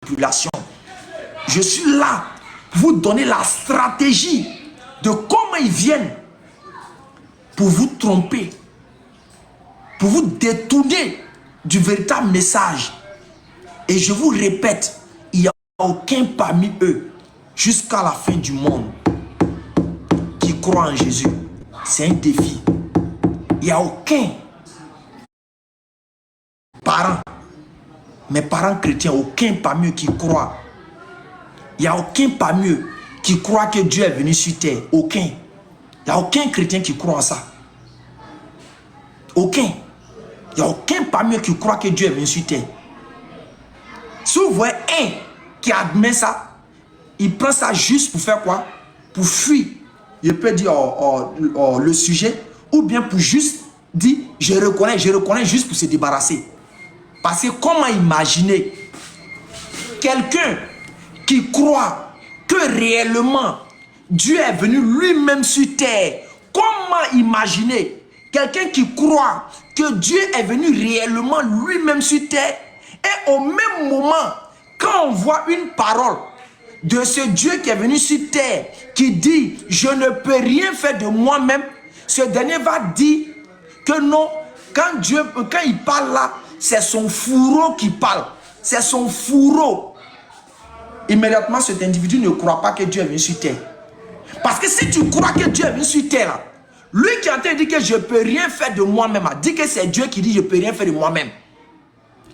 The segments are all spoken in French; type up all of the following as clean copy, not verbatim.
manipulation. Je suis là pour vous donner la stratégie de comment ils viennent pour vous tromper, pour vous détourner du véritable message. Et je vous répète, il n'y a aucun parmi eux, jusqu'à la fin du monde, qui croit en Jésus. C'est un défi. Il n'y a aucun parent, mes parents chrétiens, aucun parmi eux qui croit. Il n'y a aucun parmi eux qui croit que Dieu est venu sur terre. Aucun. Il n'y a aucun chrétien qui croit en ça. Aucun. Il n'y a aucun parmi eux qui croit que Dieu est venu sur terre. Si vous voyez un qui admet ça, il prend ça juste pour faire quoi? Pour fuir. Il peut dire le sujet, ou bien pour juste dire je reconnais juste pour se débarrasser. Parce que comment imaginer quelqu'un qui croit que réellement Dieu est venu lui-même sur terre? Comment imaginer quelqu'un qui croit que Dieu est venu réellement lui-même sur terre, et au même moment, quand on voit une parole de ce Dieu qui est venu sur terre, qui dit « Je ne peux rien faire de moi-même », ce dernier va dire que non, quand il parle là, c'est son fourreau qui parle. C'est son fourreau. Immédiatement, cet individu ne croit pas que Dieu est venu sur terre. Parce que si tu crois que Dieu est venu sur terre, là, lui qui est en train de dire que je ne peux rien faire de moi-même, dit que c'est Dieu qui dit je ne peux rien faire de moi-même.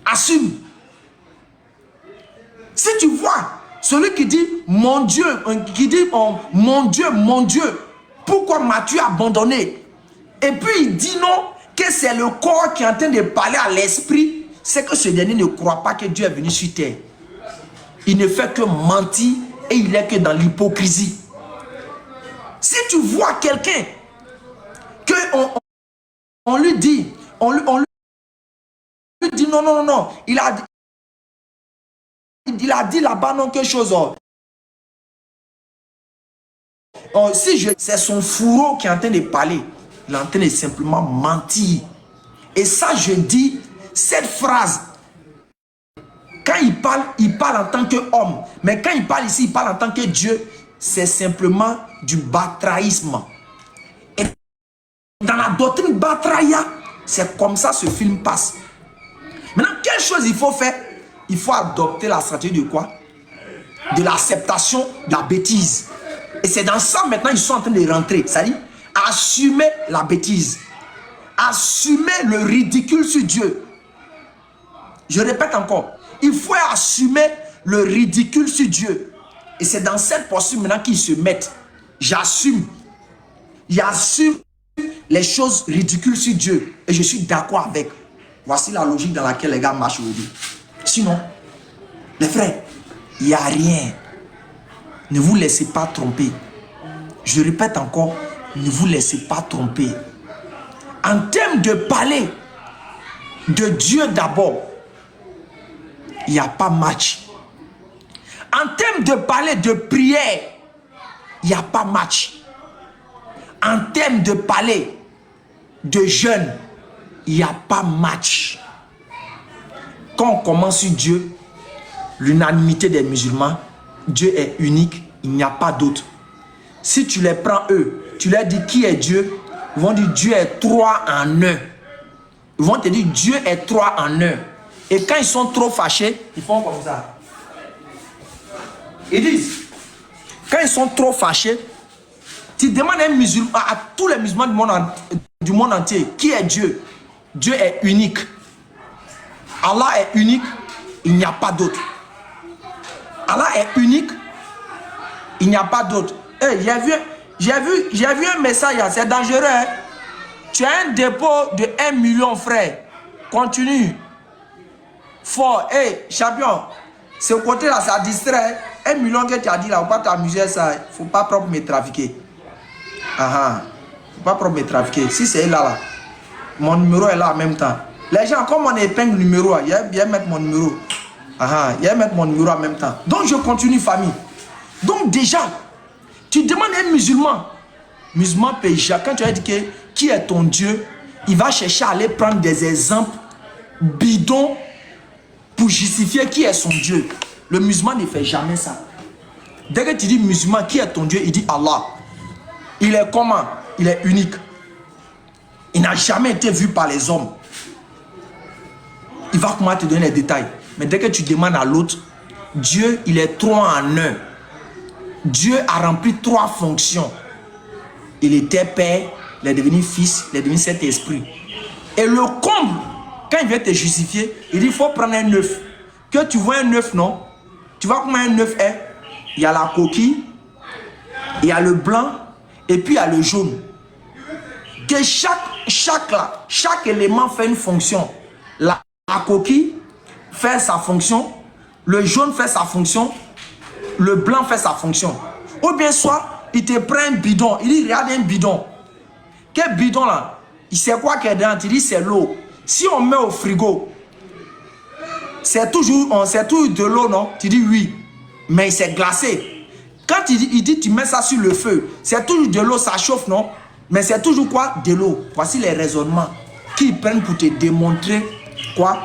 Assume. Si tu vois celui qui dit mon Dieu, mon Dieu, pourquoi m'as-tu abandonné? Et puis il dit non, que c'est le corps qui est en train de parler à l'esprit, c'est que ce dernier ne croit pas que Dieu est venu sur terre. Il ne fait que mentir et il est que dans l'hypocrisie. Si tu vois quelqu'un que on lui dit, on lui dit non, il a dit là-bas non quelque chose. C'est son fourreau qui est en train de parler. Il est en train de simplement mentir. Et ça, je dis, cette phrase, quand il parle en tant qu'homme. Mais quand il parle ici, il parle en tant que Dieu. C'est simplement du batraïsme. Et dans la doctrine batraïa, c'est comme ça ce film passe. Maintenant, quelle chose il faut faire? Il faut adopter la stratégie de quoi? De l'acceptation de la bêtise. Et c'est dans ça maintenant ils sont en train de rentrer. C'est-à-dire assumer la bêtise. Assumer le ridicule sur Dieu. Je répète encore. Il faut assumer le ridicule sur Dieu. Et c'est dans cette posture maintenant qu'ils se mettent. J'assume. J'assume les choses ridicules sur Dieu. Et je suis d'accord avec. Voici la logique dans laquelle les gars marchent aujourd'hui. Sinon, les frères, il n'y a rien. Ne vous laissez pas tromper. Je répète encore, ne vous laissez pas tromper. En termes de parler de Dieu d'abord, il n'y a pas match. En termes de parler de prière, il n'y a pas match. En termes de parler de jeûne, il n'y a pas match. Quand on commence sur Dieu, l'unanimité des musulmans, Dieu est unique, il n'y a pas d'autre. Si tu les prends eux, tu leur dis qui est Dieu, ils vont dire Dieu est trois en un. Ils vont te dire Dieu est trois en un. Et quand ils sont trop fâchés, ils font comme ça. Ils disent, quand ils sont trop fâchés, tu demandes à, un musulman, à tous les musulmans du monde entier, qui est Dieu? Dieu est unique. Allah est unique, il n'y a pas d'autre. Allah est unique, il n'y a pas d'autre. Hey, j'ai vu un message, c'est dangereux. Hein? Tu as un dépôt de 1 million, frère. Continue. Fort. Hey, champion, ce côté-là, ça distrait. 1 million que tu as dit là, faut pas t'amuser ça. Faut pas propre me trafiquer. Faut pas propre me trafiquer. Si c'est là, mon numéro est là en même temps. Les gens, comme on épingle le numéro, il y a bien mettre mon numéro. Il y a mettre mon numéro en même temps. Donc je continue, famille. Donc déjà, tu demandes à un musulman. Musulman péché, quand tu as dit que qui est ton Dieu, il va chercher à aller prendre des exemples bidons pour justifier qui est son Dieu. Le musulman ne fait jamais ça. Dès que tu dis musulman, qui est ton Dieu? Il dit Allah. Il est comment? Il est unique. Il n'a jamais été vu par les hommes. Il va comment te donner les détails. Mais dès que tu demandes à l'autre, Dieu, il est trois en un. Dieu a rempli trois fonctions. Il était Père, il est devenu Fils, il est devenu Saint-Esprit. Et le comble, quand il vient te justifier, il dit, il faut prendre un œuf. Que tu vois un œuf, non? Tu vois comment un œuf est? Il y a la coquille, il y a le blanc, et puis il y a le jaune. Que chaque élément fait une fonction. La coquille fait sa fonction, le jaune fait sa fonction, le blanc fait sa fonction. Ou bien soit, il te prend un bidon, il dit, regarde un bidon. Quel bidon là? Il sait quoi qu'il y a dedans? Il dit, c'est l'eau. Si on met au frigo, c'est toujours de l'eau, non? Tu dis oui, mais c'est glacé. Quand il dit, tu mets ça sur le feu, c'est toujours de l'eau, ça chauffe, non? Mais c'est toujours quoi? De l'eau. Voici les raisonnements qu'ils prennent pour te démontrer quoi?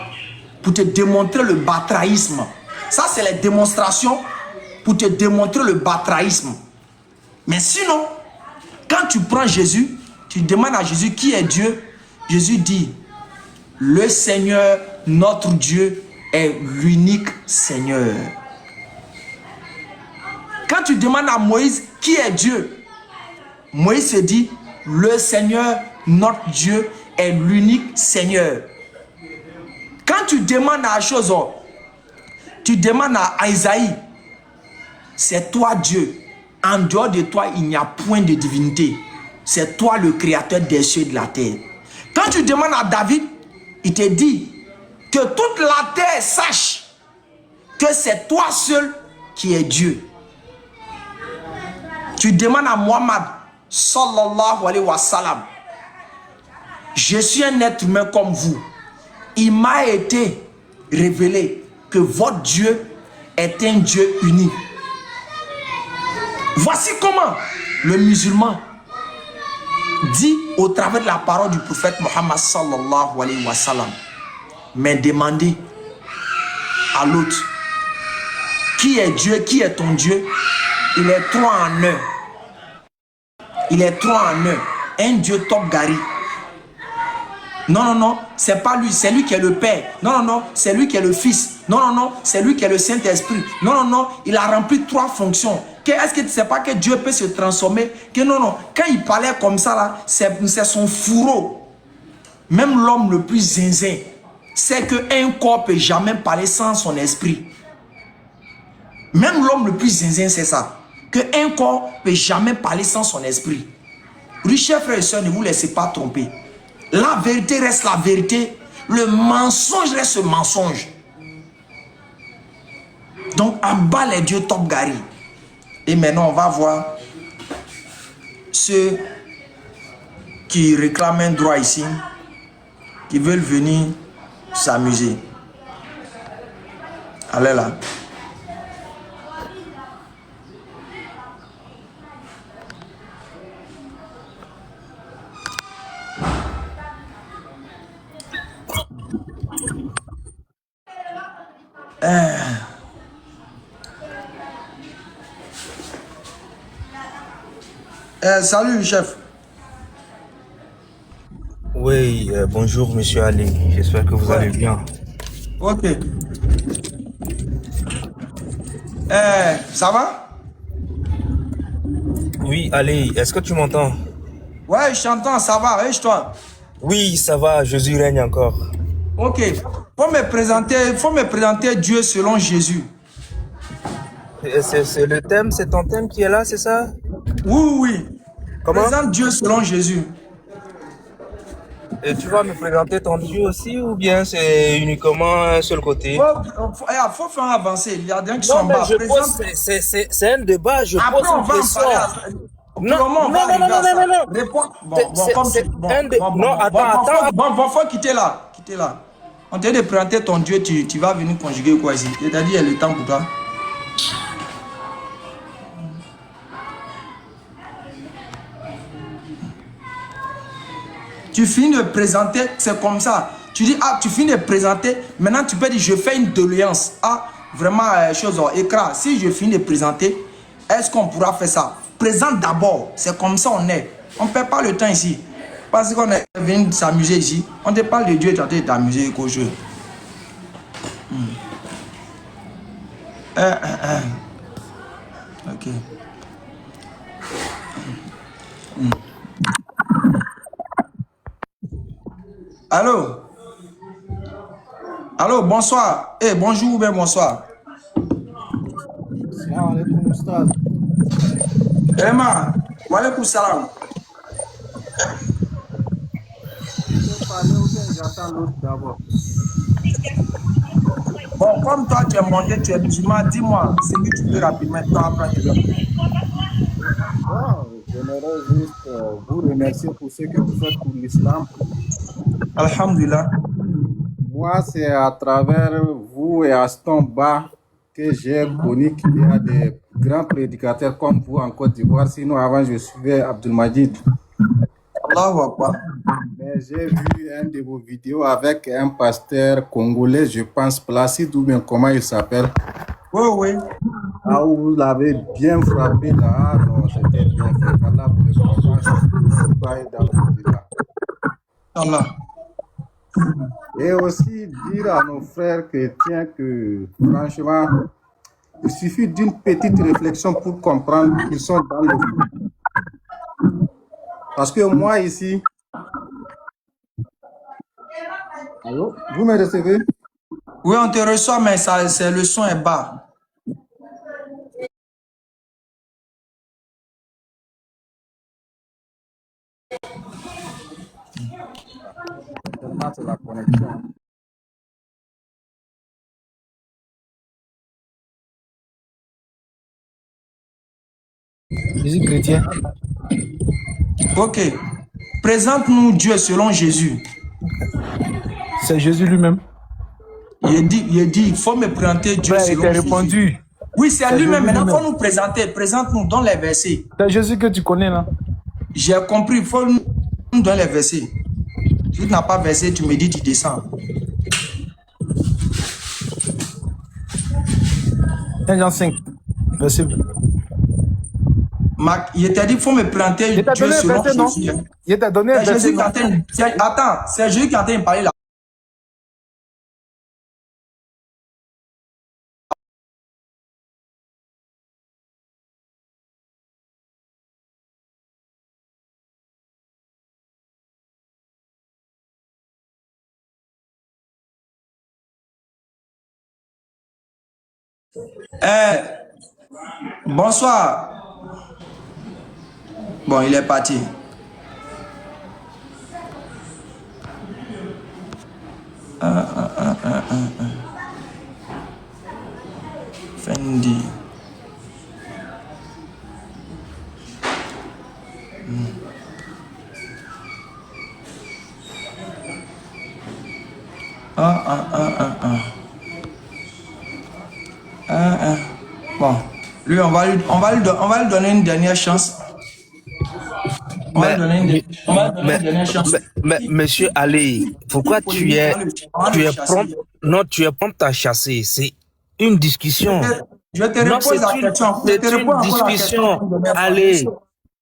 Pour te démontrer le batraïsme. Ça, c'est les démonstrations pour te démontrer le batraïsme. Mais sinon, quand tu prends Jésus, tu demandes à Jésus qui est Dieu. Jésus dit, le Seigneur, notre Dieu, est l'unique Seigneur. Quand tu demandes à Moïse qui est Dieu, Moïse se dit, le Seigneur, notre Dieu, est l'unique Seigneur. Quand tu demandes à chose, tu demandes à Isaïe, c'est toi Dieu. En dehors de toi, il n'y a point de divinité. C'est toi le créateur des cieux et de la terre. Quand tu demandes à David, il te dit que toute la terre sache que c'est toi seul qui es Dieu. Tu demandes à Mohammed, sallallahu alayhi wa sallam, je suis un être humain comme vous. Il m'a été révélé que votre Dieu est un Dieu unique. Voici comment le musulman dit au travers de la parole du prophète Mohammed sallallahu alayhi wa sallam, mais demandez à l'autre qui est Dieu, qui est ton Dieu. Il est trois en un. Il est trois en un. Un Dieu top gari. Non, non, non, c'est pas lui, c'est lui qui est le Père. Non, non, non, c'est lui qui est le Fils. Non, non, non, c'est lui qui est le Saint-Esprit. Non, non, non, il a rempli trois fonctions. Est-ce que tu ne sais pas que Dieu peut se transformer? Que non, non, quand il parlait comme ça, là, c'est son fourreau. Même l'homme le plus zinzin sait qu'un corps ne peut jamais parler sans son esprit. Même l'homme le plus zinzin sait ça. Qu'un corps ne peut jamais parler sans son esprit. Oui, chers frères et sœurs, ne vous laissez pas tromper. La vérité reste la vérité. Le mensonge reste le mensonge. Donc, en bas les dieux top gari. Et maintenant, on va voir ceux qui réclament un droit ici, qui veulent venir s'amuser. Allez là. Salut, chef. Oui, bonjour Monsieur Ali, j'espère que vous allez bien. Ok. Ça va? Oui, Ali, est-ce que tu m'entends? Ouais, je t'entends, ça va, et toi? Oui, ça va, Jésus règne encore. Ok. Faut me présenter Dieu selon Jésus. C'est le thème, c'est ton thème qui est là, c'est ça? Oui, oui. Comment? Présente Dieu selon Jésus. Et tu vas me présenter ton Dieu aussi ou bien c'est uniquement un seul côté? Faut faire avancer. Il y a des gens qui Non, sont mais bas. c'est un débat, je Après, pose on une va en question. parler. Non, non, non, non, non, non, non. Réponds. Bon, faut quitter là. Quitter là. On te dit de présenter ton Dieu, tu vas venir conjuguer quoi ici? C'est-à-dire, il y a le temps pour toi. Tu finis de présenter, c'est comme ça. Tu dis, ah, tu finis de présenter, maintenant tu peux dire, je fais une doléance. Ah, vraiment, chose, écran, si je finis de présenter, est-ce qu'on pourra faire ça? Présente d'abord, c'est comme ça on est. On ne perd pas le temps ici. Parce qu'on est venu s'amuser ici. On te parle de Dieu et tu es en train de t'amuser qu'au jeu. Ok. Allô? Allô, bonsoir. Eh, bonjour ou bien bonsoir. Salam alaikum, Oustaz. Emma, wa alaikum salam. Je peux parler ou bien j'attends l'autre d'abord? Bon, comme toi tu es monté, tu es musulman, dis-moi ce que tu peux rapidement après tu veux. Bon, j'aimerais juste vous remercier pour ce que vous faites pour l'islam. Alhamdulillah. Moi, c'est à travers vous et Aston Ba que j'ai connu qu'il y a des grands prédicateurs comme vous en Côte d'Ivoire. Sinon, avant, je suivais Abdelmajid. Allahu Akbar. Mais j'ai vu un de vos vidéos avec un pasteur congolais, je pense, Placide ou bien comment il s'appelle. Oui, oui. Ah, vous l'avez bien frappé là. Ah non, c'était bien fait. Allah vous récompense dans ce débat. Allah. Et aussi dire à nos frères chrétiens que franchement, il suffit d'une petite réflexion pour comprendre qu'ils sont dans le fou. Parce que moi ici, allô, vous me recevez? Oui, on te reçoit, mais ça, le son est bas. Tellement c'est la connexion. Jésus chrétien. Ok. Présente-nous Dieu selon Jésus. C'est Jésus lui-même. Il dit, il faut me présenter Dieu Frère, selon il t'a Jésus. répondu. Oui, c'est lui-même. Jésus Maintenant, il faut lui-même. nous présenter. Présente-nous dans les versets. C'est Jésus que tu connais là. J'ai compris. Il faut nous donner les versets. Si tu n'as pas versé, tu me dis, tu descends. 1 Jean 5, verset. Marc, il t'a dit, il faut me présenter Il t'a Dieu donné un selon verset, non? Jésus. Hein. Il t'a donné un C'est verset, Jésus qui non? est en train de... Attends, c'est Jésus qui est en train de parler là. Bonsoir. Bon, il est parti. Fendi. Bon, lui, on va lui donner une dernière chance. On va lui donner une dernière chance. Mais monsieur Ali, pourquoi tu es prompt? Non, tu es prompt à chasser. C'est une discussion. Je te repose la question. C'est une discussion. Allez.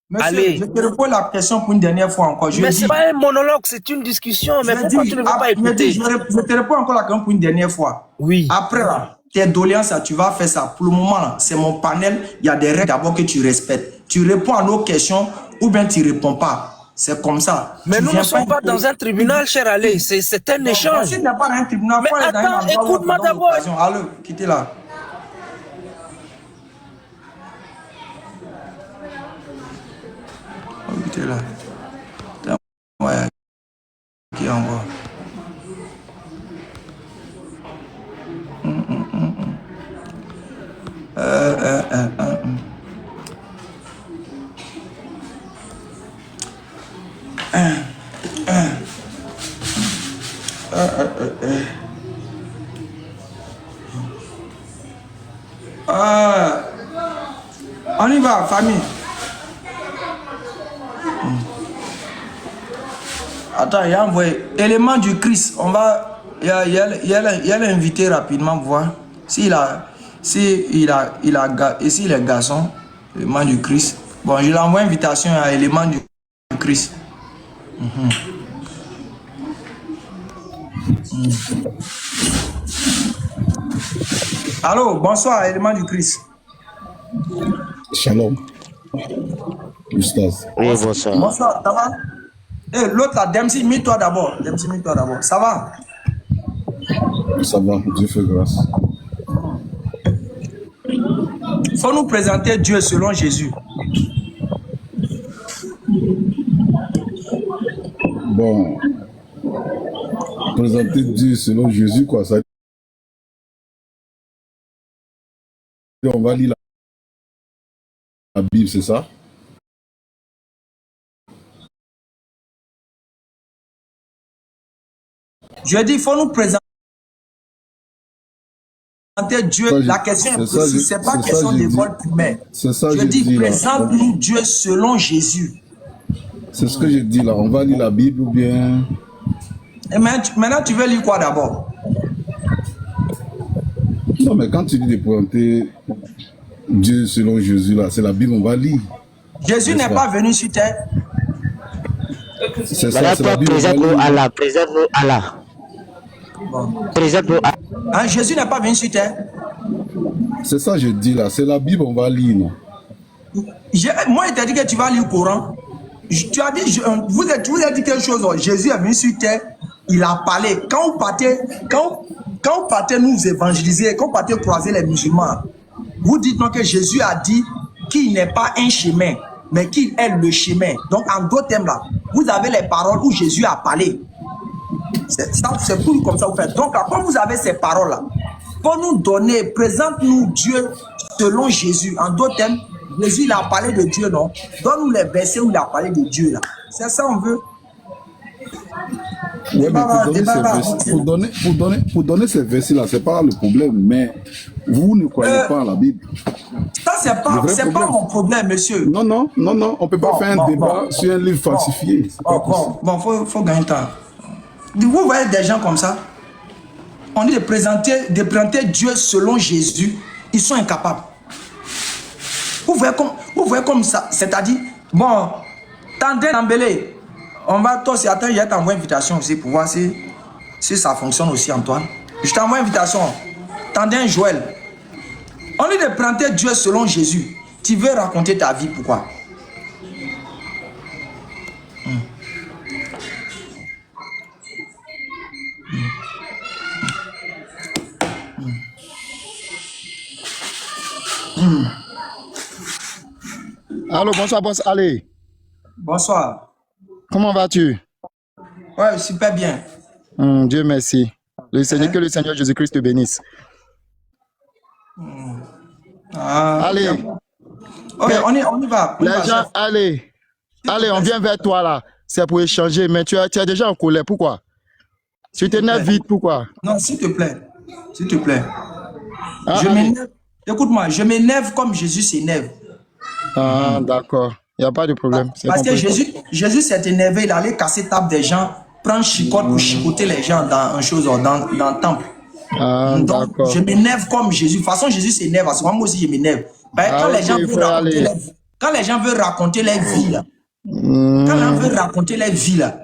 Monsieur, Allez. je te repose la question pour une dernière fois encore. Mais c'est pas un monologue, c'est une discussion. Mais pourquoi tu ne veux pas écouter? Je te réponds encore la question pour une dernière fois. Oui. Après, là, tes doléances, tu vas faire ça. Pour le moment, c'est mon panel. Il y a des règles d'abord que tu respectes. Tu réponds à nos questions ou bien tu ne réponds pas. C'est comme ça. Mais nous ne sommes pas dans un tribunal, cher Ali. C'est un échange. Si tu n'es pas dans un tribunal, mais attends, écoute-moi d'abord. Allô, quittez là. Quittez là. Ouais. Qui envoie? On y va, famille. Attends, il y a envoyé élément du Christ. On va, il y a l'invité rapidement voir. S'il a, et s'il est garçon, élément du Christ. Bon, je l'envoie invitation à élément du Christ. Allô, bonsoir, élément du Christ. Shalom. Oustaz. Oui, bonsoir. Bonsoir, ça va? Eh, l'autre là, Dempsey, mets-toi d'abord. Dempsey, mets-toi d'abord. Ça va? Ça va, Dieu fait grâce. Faut nous présenter Dieu selon Jésus. Bon, présenter Dieu selon Jésus, quoi. Ça, on va lire la Bible, c'est ça? Je dis, il faut nous présenter Dieu. Ça, La question est précise, c'est pas question de vol primaire. C'est ça, Je dis, là. présente-nous Dieu selon Jésus. C'est ce que j'ai dit là. On va lire la Bible ou bien. Et maintenant, tu veux lire quoi d'abord? Non, mais quand tu dis de présenter Dieu selon Jésus là, c'est la Bible, on va lire. Jésus n'est pas venu sur terre. C'est ça, c'est la Bible. Présente-nous Allah, présente-nous Allah. Présente-nous Allah. Hein, Jésus n'est pas venu sur terre. C'est ça, je dis là. C'est la Bible, on va lire, non? Moi, il t'a dit que tu vas lire le Coran. Tu as dit, vous avez dit quelque chose. Jésus est venu sur terre, il a parlé. Quand vous partez nous évangéliser, quand vous partez croiser les musulmans, vous dites donc que Jésus a dit qu'il n'est pas un chemin, mais qu'il est le chemin. Donc, en d'autres termes là, vous avez les paroles où Jésus a parlé. C'est pour comme ça vous faites. Donc, là, quand vous avez ces paroles là, pour nous donner, présente-nous Dieu selon Jésus. En d'autres termes, Jésus il a parlé de Dieu, non? Donne-nous les versets où il a parlé de Dieu là. C'est ça on veut. Oui, mais pour donner ces versets-là, c'est pas le problème, mais vous ne croyez pas à la Bible. Ça, c'est pas mon problème, monsieur. Non, on ne peut pas faire un débat sur un livre falsifié. Faut gagner le temps. Vous voyez des gens comme ça, on dit de présenter Dieu selon Jésus, ils sont incapables. Vous voyez comme ça, c'est-à-dire, bon, Tandé Nambélé, on va toi aussi attendre, il y a t'envoie invitation aussi pour voir si ça fonctionne aussi, Antoine. Je t'envoie invitation. Tandé Joël. On dit de présenter Dieu selon Jésus. Tu veux raconter ta vie, pourquoi? Allô, bonsoir, allez. Bonsoir. Comment vas-tu? Ouais, super bien. Dieu merci. Que le Seigneur Jésus-Christ te bénisse. Allez. Ok, on y va. Les gens, allez, on vient vers toi là. C'est pour échanger, mais tu es déjà en colère. Pourquoi? Tu t'énerves vite, pourquoi? Non, s'il te plaît. S'il te plaît. Je m'énerve. Écoute-moi, je m'énerve comme Jésus s'énerve. Ah, d'accord. Il n'y a pas de problème. Parce que Jésus s'est énervé, il allait casser table des gens, prendre chicotte pour chicoter les gens dans le temple. Ah, d'accord. Je m'énerve comme Jésus. De toute façon, Jésus s'énerve. Moi aussi, je m'énerve. Quand les gens veulent raconter leur vie, là, quand les gens veulent raconter leur vie, là,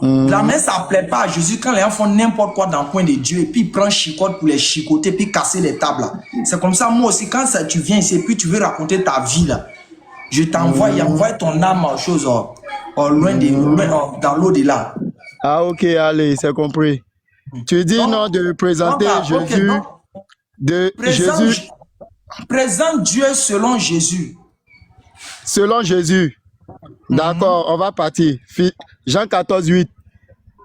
la main, ça ne plaît pas à Jésus quand les gens font n'importe quoi dans le coin de Dieu et puis ils prennent chicotte pour les chicoter puis casser les tables. C'est comme ça, moi aussi, quand tu viens ici et puis tu veux raconter ta vie, là, je t'envoie, envoie ton âme en chose loin dans l'au-delà. Ah, ok, allez, c'est compris. Tu dis non de présenter Jésus. Jésus. Présente Dieu selon Jésus. Selon Jésus. D'accord, on va partir. Jean 14, 8.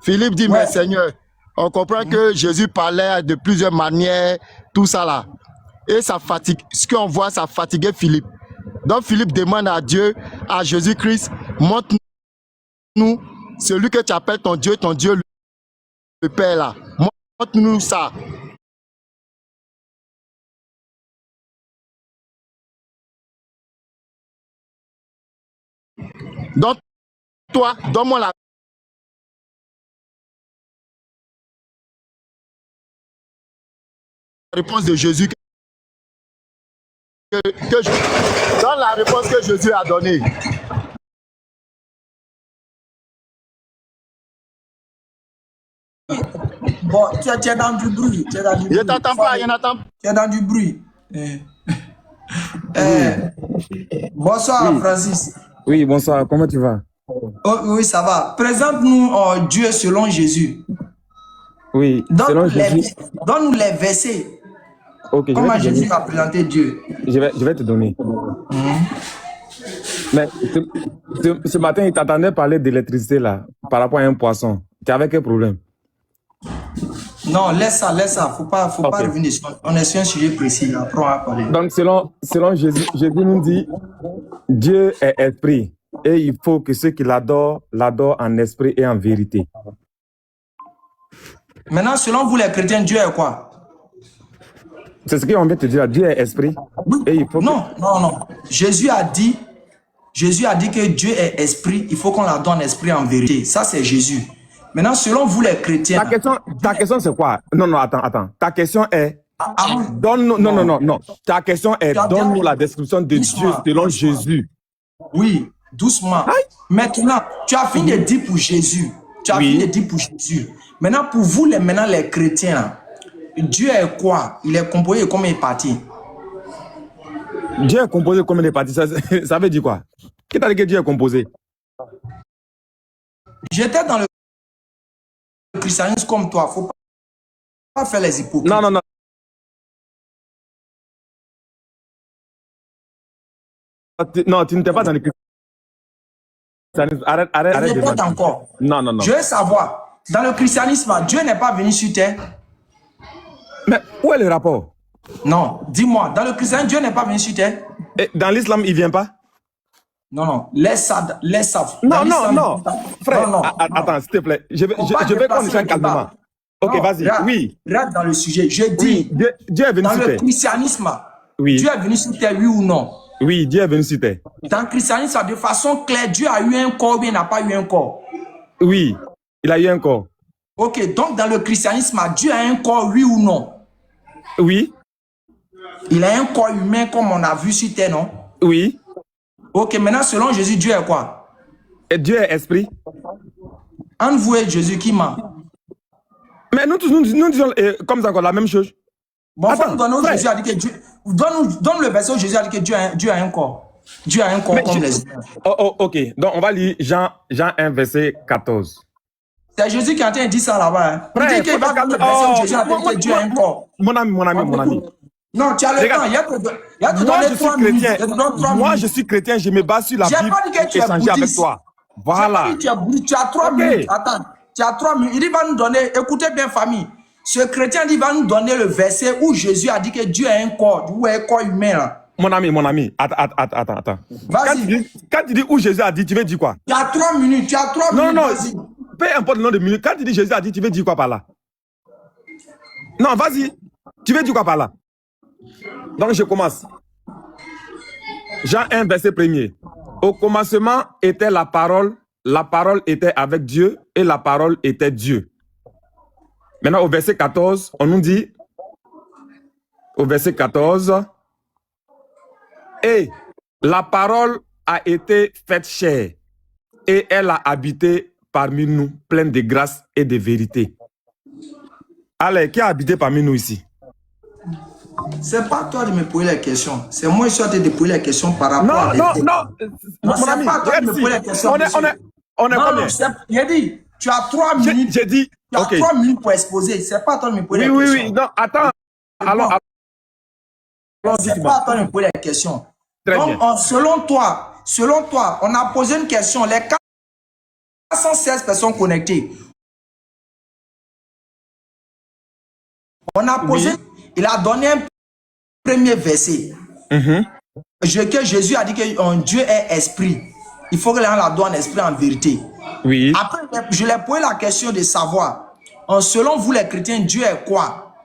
Philippe dit, mais Seigneur, on comprend que Jésus parlait de plusieurs manières, tout ça là. Et ça fatigue. Ce qu'on voit, ça fatiguait Philippe. Donc Philippe demande à Dieu, à Jésus-Christ, montre-nous celui que tu appelles ton Dieu le Père là. Montre-nous ça. Donc, toi, donne-moi la réponse de Jésus dans la réponse que Jésus a donnée. Bon, tu es dans du bruit. Je t'entends pas, il y en a. Tu es dans du bruit. Bonsoir, oui. Francis. Oui, bonsoir. Comment tu vas? Oh, oui, ça va. Présente-nous Dieu selon Jésus. Oui, selon Jésus. Donne-nous les versets. Okay, comment Jésus a présenté Dieu? Je vais te donner. Mais ce matin, il t'entendait parler d'électricité là, par rapport à un poisson. Tu avais quel problème? Non, laisse ça. Faut pas revenir. On est sur un sujet précis. Après, on va parler. Donc, selon Jésus, Jésus nous dit, Dieu est esprit et il faut que ceux qui l'adorent en esprit et en vérité. Maintenant, selon vous les chrétiens, Dieu est quoi? C'est ce qu'on vient de te dire. Dieu est esprit. Et il faut non. Jésus a dit que Dieu est esprit. Il faut qu'on l'adore en esprit et en vérité. Ça, c'est Jésus. Maintenant, selon vous les chrétiens... Ta question c'est quoi? Non, attends. Ta question est... donne-nous... Non. Ta question est, donne-nous la description de Dieu selon Jésus. Oui, doucement. Maintenant, tu as fini de dire pour Jésus. Maintenant, pour vous, les chrétiens, Dieu est quoi? Il est composé de combien de parties? Dieu est composé de combien de parties? Ça veut dire quoi? Qui t'a dit que Dieu est composé? J'étais dans le christianisme comme toi. Faut pas faire les hypocrites. Non. Non, tu n'étais pas dans le christianisme. Arrête de mentir. Encore. Non. Je veux savoir, dans le christianisme, Dieu n'est pas venu sur terre. Mais où est le rapport? Non, dis-moi, dans le christianisme, Dieu n'est pas venu sur terre. Et dans l'islam, il ne vient pas? Non, laisse ça. Non. Frère, non. Attends, s'il te plaît. Je vais qu'on échange calmement. Ok, vas-y. Oui. Reste dans le sujet. Je dis, Dieu est venu sur terre. Dans le christianisme, oui. Dieu est venu sur terre, oui ou non? Oui, Dieu est venu sur terre. Dans le christianisme, de façon claire, Dieu a eu un corps ou il n'a pas eu un corps? Oui, il a eu un corps. Ok, donc dans le christianisme, Dieu a un corps, oui ou non? Oui. Il a un corps humain comme on a vu sur terre, non? Oui. Ok, maintenant, selon Jésus, Dieu est quoi? Et Dieu est esprit. Entre vous et Jésus, qui ment? Mais nous disons comme ça encore la même chose. Bon, Jésus a dit que Dieu... Donne le verset où Jésus a dit que Dieu a un corps. Dieu a un corps comme les humains. Ok, donc on va lire Jean 1, verset 14. C'est Jésus qui est en train de dire ça là-bas. Il dit qu'il va donner le verset où Jésus a dit que Dieu a un corps. Mon ami. Non, tu as le temps. Il y a Moi, je suis chrétien, je me base sur la Bible pour échanger avec toi. Voilà. Tu as 3 minutes. Attends, tu as 3 minutes. Il va nous donner, écoutez bien, famille. Ce chrétien il va nous donner le verset où Jésus a dit que Dieu a un corps, ou un corps humain. Là. Mon ami. Attends. Vas-y. Quand tu dis où Jésus a dit, tu veux dire quoi? Tu as 3 minutes. Non. Peu importe le nombre de minutes. Quand tu dis Jésus a dit, tu veux dire quoi par là? Non, vas-y. Tu veux dire quoi par là? Donc, je commence. Jean 1, verset 1er. Au commencement était la parole était avec Dieu et la parole était Dieu. Maintenant, au verset 14, on nous dit, au verset 14, et la parole a été faite chair et elle a habité parmi nous, pleine de grâce et de vérité. Allez, qui a habité parmi nous ici? C'est pas toi de me poser les questions. C'est moi qui suis en train de poser les questions par rapport à... Non, c'est pas toi de me poser les questions. On est combien? J'ai dit, tu as 3 minutes. J'ai dit, tu as 3 minutes pour exposer. C'est pas toi de me poser les questions. Oui, non, attends. Alors, c'est pas toi de me poser les questions. Donc, selon toi, on a posé une question. Les 416 personnes connectées. On a posé... Il a donné un premier verset. Que Jésus a dit que Dieu est esprit. Il faut que l'on l'adore en esprit, en vérité. Oui. Après, je lui ai posé la question de savoir, selon vous les chrétiens, Dieu est quoi?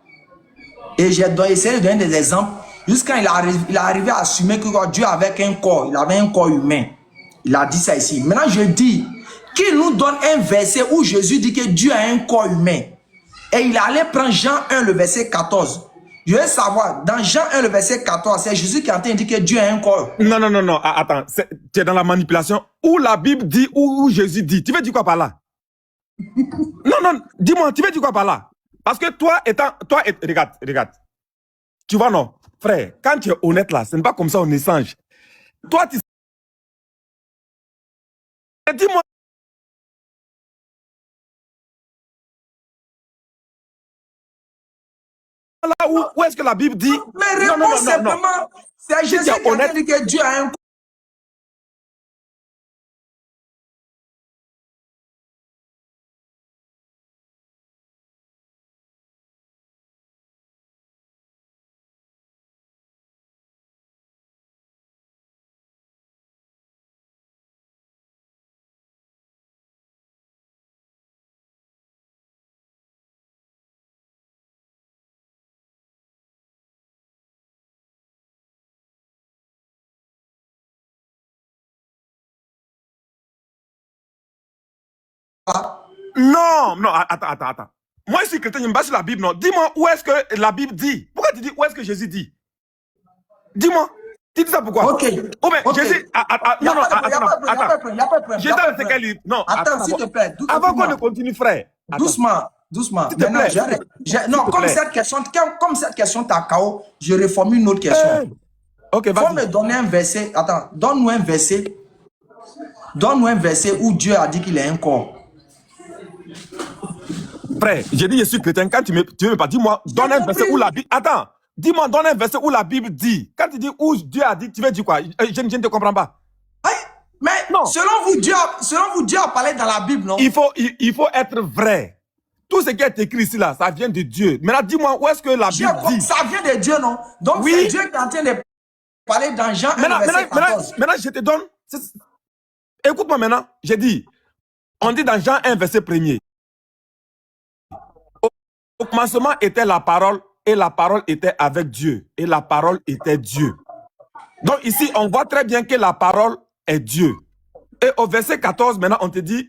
Et j'ai essayé de donner des exemples. Jusqu'à il est arrivé à assumer que Dieu avait un corps. Il avait un corps humain. Il a dit ça ici. Maintenant, je dis qu'il nous donne un verset où Jésus dit que Dieu a un corps humain. Et il allait prendre Jean 1, le verset 14. Je veux savoir, dans Jean 1, le verset 14, c'est Jésus qui est en train de dire que Dieu a un corps. Non, non, non, non, attends, tu es dans la manipulation. Où la Bible dit, où Jésus dit. Tu veux dire quoi par là? Non, non, dis-moi, tu veux dire quoi par là? Parce que regarde. Tu vois, non, frère, quand tu es honnête là, ce n'est pas comme ça on échange. Toi, tu... Dis-moi. Là où est-ce que la Bible dit... Mais réponds simplement, c'est Jésus qui est en train de dire que Dieu a un corps. Non, non, attends. Moi, je suis chrétien, je me base sur la Bible, non. Dis-moi où est-ce que la Bible dit. Pourquoi tu dis où est-ce que Jésus dit? Dis-moi. Tu dis ça pourquoi? Ok. Oh, mais Jésus... Non, attends. Jésus a fait quel livre? Non, attends, s'il te plaît. Avant qu'on ne continue, frère. Doucement. S'il te plaît. Non, comme cette question t'a KO, je reformule une autre question. Ok, vas-y. Faut me donner un verset. Attends, donne-nous un verset. Donne-nous un verset où Dieu a dit qu'il a un corps. Frère, j'ai dit je suis chrétien. Quand tu veux pas, dis-moi, donne un verset où la Bible... Attends, dis-moi, donne un verset où la Bible dit. Quand tu dis où Dieu a dit, tu veux dire quoi? Je ne te comprends pas. Mais non. Selon vous, Dieu a parlé dans la Bible, non? Il faut être vrai. Tout ce qui est écrit ici, là, ça vient de Dieu. Maintenant, dis-moi, où est-ce que la Bible dit? Ça vient de Dieu, non? Donc, oui. C'est Dieu qui est en train de parler dans Jean 1, verset 14. Maintenant, je te donne... Écoute-moi maintenant. J'ai dit, on dit dans Jean 1, verset 1er. Au commencement était la parole, et la parole était avec Dieu, et la parole était Dieu. Donc ici, on voit très bien que la parole est Dieu. Et au verset 14, maintenant, on te dit,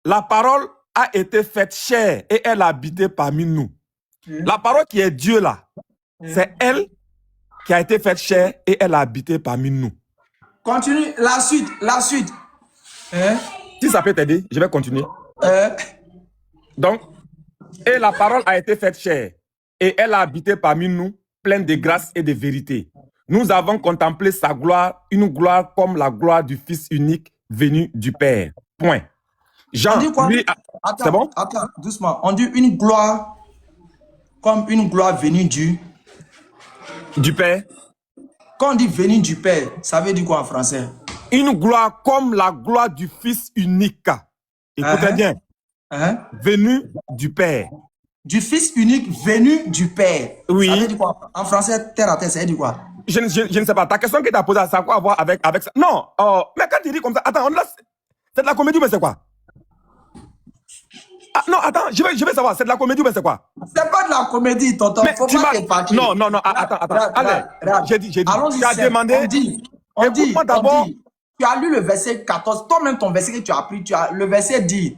la parole a été faite chair, et elle a habité parmi nous. La parole qui est Dieu là, c'est elle qui a été faite chair, et elle a habité parmi nous. Continue, la suite. Si ça peut t'aider, je vais continuer. Donc, et la parole a été faite chair, et elle a habité parmi nous, pleine de grâce et de vérité. Nous avons contemplé sa gloire, une gloire comme la gloire du Fils unique venu du Père. Point. Jean, lui, c'est bon? Attends, doucement. On dit une gloire comme une gloire venue du Père. Quand on dit venue du Père, ça veut dire quoi en français? Une gloire comme la gloire du Fils unique. Écoutez bien. Venu du Père. Du Fils unique venu du Père. Oui. Ça veut dire quoi? En français, terre à terre, ça veut dire quoi? Je ne sais pas. Ta question que tu as posée, ça a quoi à voir avec ça? Non. Mais quand tu dis comme ça, attends, c'est de la comédie, mais c'est quoi? Non, attends, je vais savoir, c'est de la comédie, mais c'est quoi? C'est pas de la comédie, tonton. Mais faut pas t'épargner. Non, attends. Allez, j'ai dit. Tu as demandé. On dit, d'abord. Tu as lu le verset 14. Toi-même, ton verset que tu as appris, le verset dit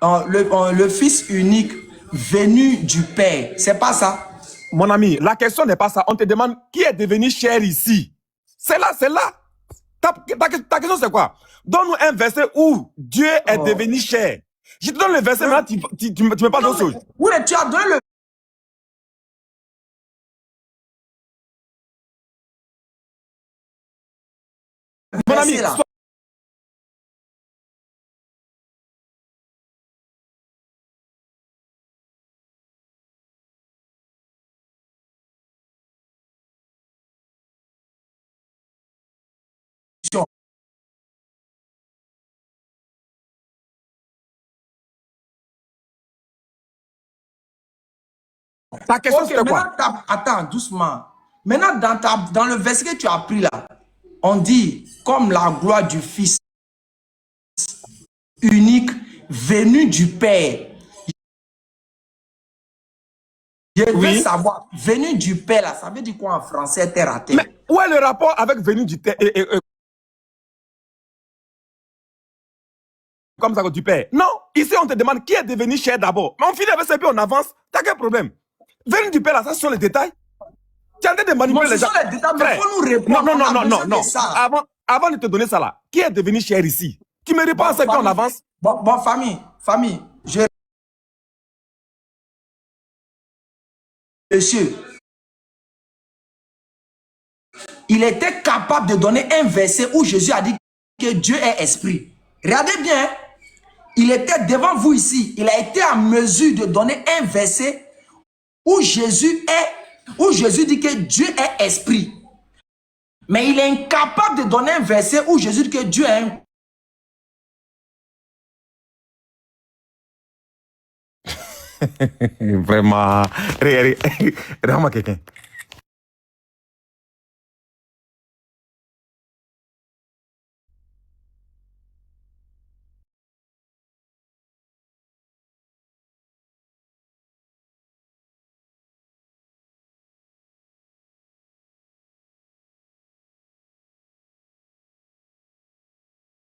le Fils unique venu du Père. C'est pas ça? Mon ami, la question n'est pas ça. On te demande qui est devenu chair ici. C'est là. Ta question, c'est quoi? Donne-nous un verset où Dieu est devenu chair. Je te donne le verset, maintenant, tu me parles d'autre chose. Oui, tu as donné le... Mon ami, ta question, c'est quoi? Attends, doucement. Maintenant, dans le verset que tu as pris là, on dit, comme la gloire du Fils unique venu du Père. Je veux savoir, venu du Père là, ça veut dire quoi en français, terre à terre? Mais où est le rapport avec venu du Père comme ça, du Père? Non, ici on te demande qui est devenu chair d'abord. Mais on finit avec ça et puis on avance. T'as quel problème? venir du père là, ça ce sont les détails. Tu es en train de manipuler les gens. Ce sont les détails, mais il faut nous répondre. Non. Avant de te donner ça là, qui est devenu cher ici? Tu me réponds à ça et puis on avance. Bon, famille, monsieur, il était capable de donner un verset où Jésus a dit que Dieu est esprit. Regardez bien, il était devant vous ici, il a été en mesure de donner un verset où Jésus dit que Dieu est esprit. Mais il est incapable de donner un verset où Jésus dit que Dieu est un... Vraiment, regarde-moi quelqu'un.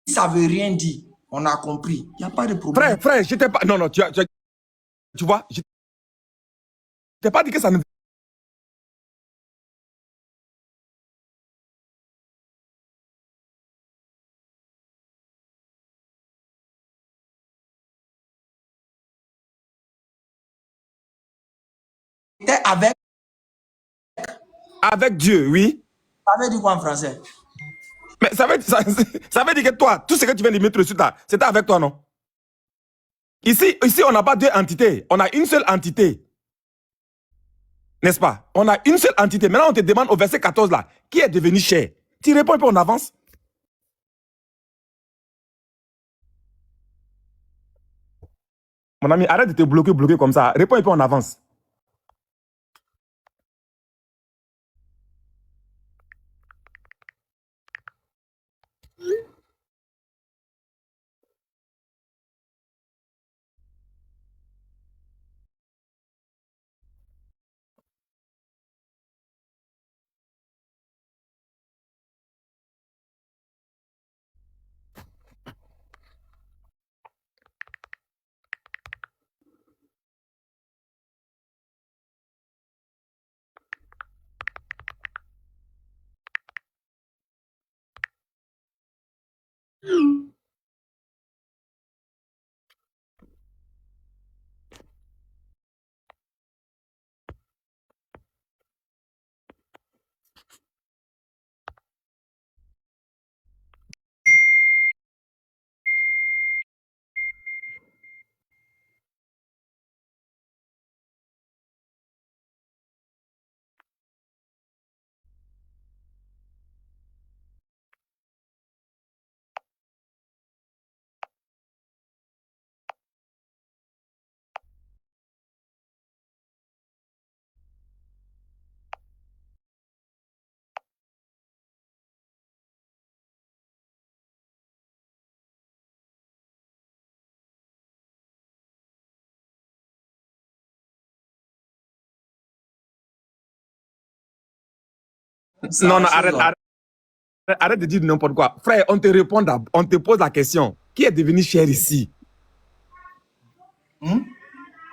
Ça veut rien dire. On a compris. Il n'y a pas de problème. Frère, je t'ai pas... Non, tu vois, je t'ai pas dit que ça ne... Était avec... Avec Dieu, oui. Ça veut dire quoi en français? Mais ça veut dire que toi, tout ce que tu viens de mettre dessus là, c'était avec toi, non? Ici, on n'a pas deux entités. On a une seule entité. N'est-ce pas? On a une seule entité. Maintenant, on te demande au verset 14 là, qui est devenu cher? Tu réponds et puis on avance. Mon ami, arrête de te bloquer comme ça. Réponds et puis on avance. Non, arrête de dire n'importe quoi. Frère, on te répond, on te pose la question. Qui est devenu cher ici?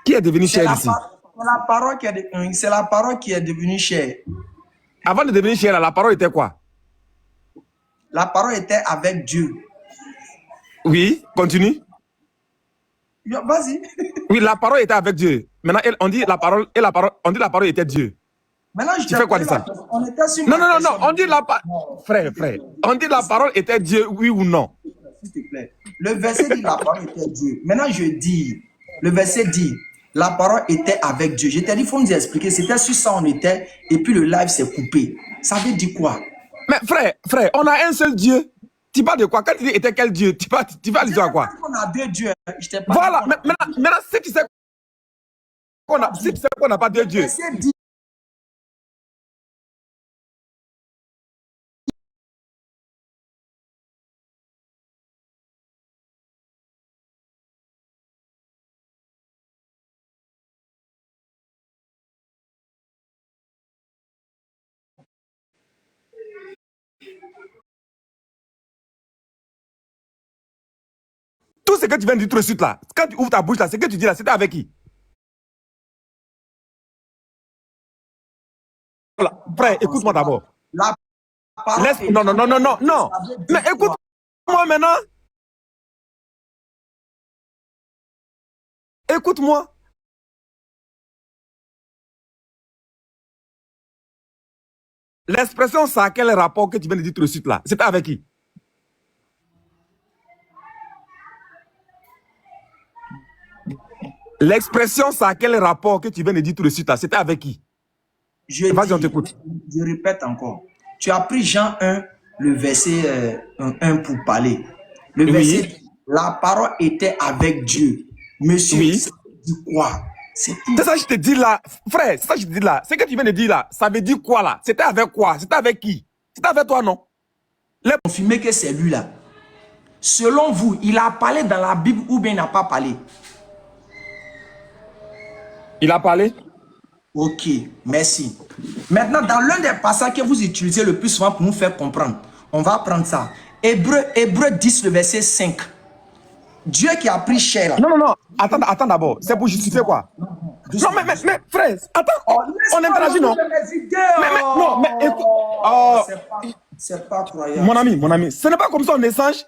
Qui est devenu cher ici? C'est la parole qui est devenue chère. Avant de devenir cher, la parole était quoi? La parole était avec Dieu. Oui, continue. Vas-y. Oui, la parole était avec Dieu. Maintenant, on dit la parole était Dieu. Maintenant, Tu fais quoi de ça? On était sur Non, on dit la parole. Frère, on dit la parole était Dieu, oui ou non? S'il te plaît. Le verset dit la parole était Dieu. Maintenant, je dis, le verset dit, la parole était avec Dieu. Je t'ai dit, il faut nous expliquer. C'était sur ça on était, et puis le live s'est coupé. Ça veut dire quoi? Mais frère, on a un seul Dieu. Tu parles de quoi? Quand tu dis était quel Dieu, tu vas dire à quoi? On a deux dieux. Voilà, maintenant, si tu sais qu'on n'a pas deux dieux. Tout ce que tu viens de dire tout de suite là, quand tu ouvres ta bouche là, ce que tu dis là, c'était avec qui? frère, écoute-moi d'abord. La parole Laisse... était Non, non, non, non, non, non. ça veut dire Mais quoi? écoute-moi maintenant. Écoute-moi. L'expression, ça a quel rapport que tu viens de dire tout de suite là? C'était avec qui? L'expression, ça a quel rapport que tu viens de dire tout de suite là? C'était avec qui? Vas-y, on t'écoute. Je répète encore. Tu as pris Jean 1, le verset 1 pour parler. Le verset, la parole était avec Dieu. Monsieur, Oui. ça veut dire quoi? C'est tout. C'est ça que je te dis là, frère, c'est ça que je te dis là. Ce que tu viens de dire là, ça veut dire quoi là? C'était avec quoi? C'était avec qui? C'était avec toi, non? Confirmer que c'est lui là. Selon vous, il a parlé dans la Bible ou bien il n'a pas parlé? Il a parlé? Ok, merci. Maintenant, dans l'un des passages que vous utilisez le plus souvent pour nous faire comprendre, on va prendre ça. Hébreu 10, le verset 5. Dieu qui a pris chair là. Non, non, non. Attends d'abord. C'est pour justifier quoi? Non, mais frère, attends, on interagit, non? Non, mais écoute. Oh, c'est pas croyable. mon ami, ce n'est pas comme ça on échange.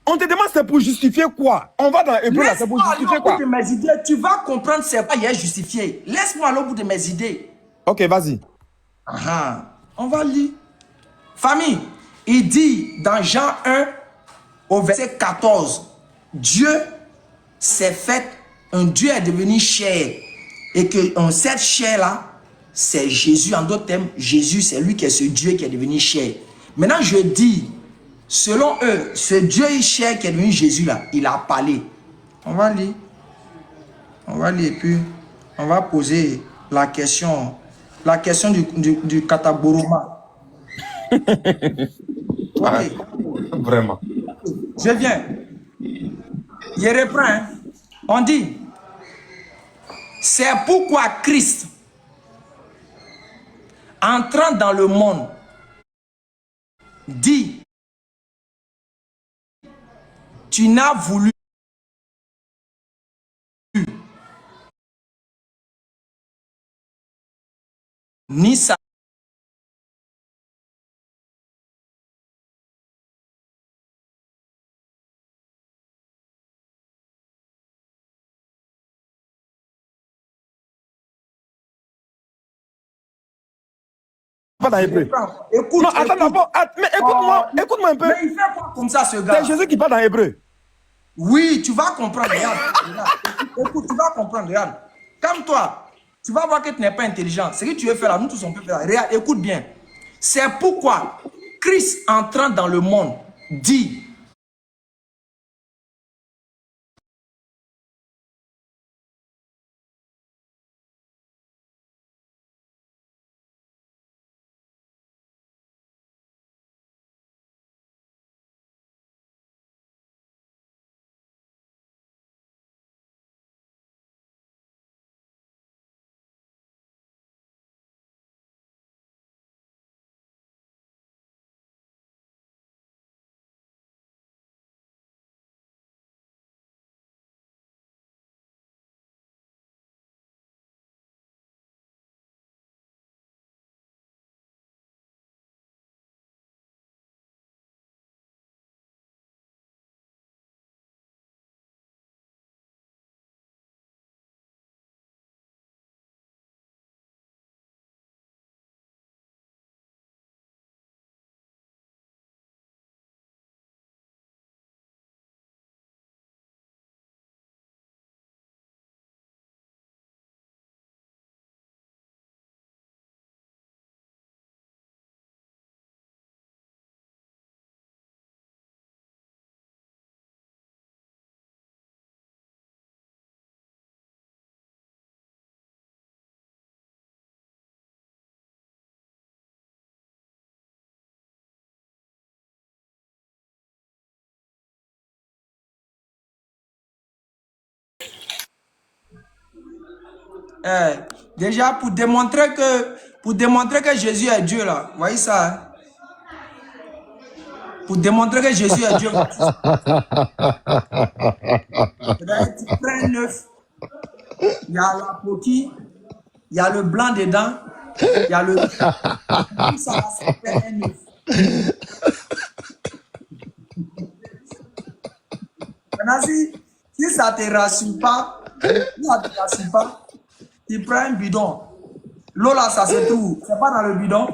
On te demande c'est pour justifier quoi? On va dans Hébreu là, c'est pour justifier quoi? De mes idées. Tu vas comprendre c'est pas hier justifié. Laisse-moi aller au bout de mes idées. Ok, vas-y. On va lire. Famille, il dit dans Jean 1 au verset 14, Dieu s'est fait, un Dieu est devenu chair. Et que cette chair-là, c'est Jésus. En d'autres termes, Jésus, c'est lui qui est ce Dieu qui est devenu chair. Maintenant, je dis, selon eux, ce Dieu chair qui est devenu Jésus là, il a parlé. On va lire. On va lire et puis on va poser la question du kataboroma. Okay. Vraiment. Je viens. Je reprends. Hein. On dit, c'est pourquoi Christ, entrant dans le monde, dit, tu n'as voulu ni ça. Pas dans Hébreu. Écoute, non, attends d'abord. Mais écoute-moi un peu. Mais il fait quoi comme ça, ce gars? C'est Jésus qui parle dans Hébreu. Oui, tu vas comprendre. Regarde. Écoute, tu vas comprendre. Regarde. Calme-toi. Tu vas voir que tu n'es pas intelligent. Ce que tu veux faire là, nous tous on peut faire. Regarde, écoute bien. C'est pourquoi Christ entrant dans le monde dit. Déjà, pour démontrer que Jésus est Dieu, là, vous voyez ça, hein? Pour démontrer que Jésus est Dieu. Tu prends un œuf, il y a la coquille, il y a le blanc dedans, Il y a le... Tout ça, là, ça fait un œuf. Maintenant, si ça ne te rassure pas, tu prends un bidon. L'eau là, ça se trouve. C'est pas dans le bidon.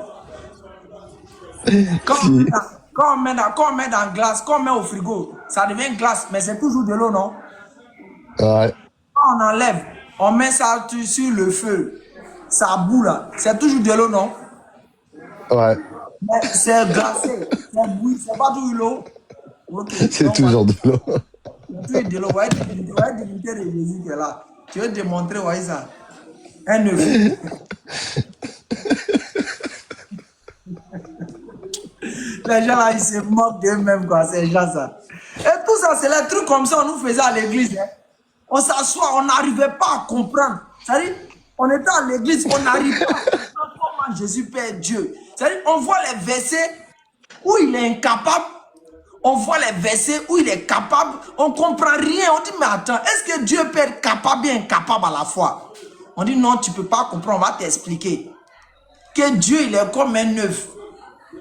Quand on met dans glace, quand on met au frigo, ça devient glace, mais c'est toujours de l'eau, non? Ouais. Quand on enlève, on met ça sur le feu. Ça bout là. C'est toujours de l'eau, non? Ouais. Mais c'est glacé. C'est bouilli. C'est pas toujours l'eau. Okay. C'est toujours de l'eau. C'est de l'eau. Ouais, divinité de Jésus qui est là. Tu veux démontrer, ouais, ça. Un œuf. Les gens là, ils se moquent d'eux-mêmes, quoi. Ces gens, ça. Et tout ça, c'est les trucs comme ça, on nous faisait à l'église. Hein. On s'assoit, on n'arrivait pas à comprendre. C'est-à-dire, on était à l'église, on n'arrivait pas à comprendre comment Jésus Père Dieu. C'est-à-dire, on voit les versets où il est incapable. On voit les versets où il est capable. On ne comprend rien. On dit, mais attends, est-ce que Dieu peut être capable et incapable à la fois? On dit, non, tu ne peux pas comprendre, on va t'expliquer. Que Dieu, il est comme un œuf.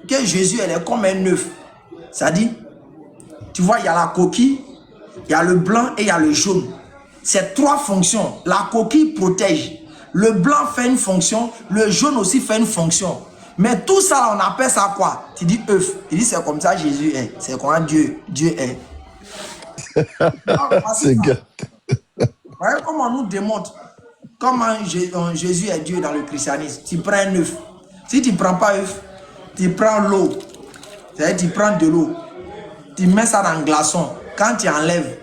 Que Jésus, il est comme un œuf. Ça dit, tu vois, il y a la coquille, il y a le blanc et il y a le jaune. C'est trois fonctions. La coquille protège. Le blanc fait une fonction, le jaune aussi fait une fonction. Mais tout ça, on appelle ça quoi? Tu dis œuf. Tu dis, c'est comme ça Jésus est. C'est comment Dieu est. C'est gâté. Voyez comment on nous démontre comment Jésus est Dieu dans le christianisme. Tu prends un œuf. Si tu ne prends pas œuf, tu prends l'eau. C'est-à-dire tu prends de l'eau. Tu mets ça dans le glaçon. Quand tu enlèves,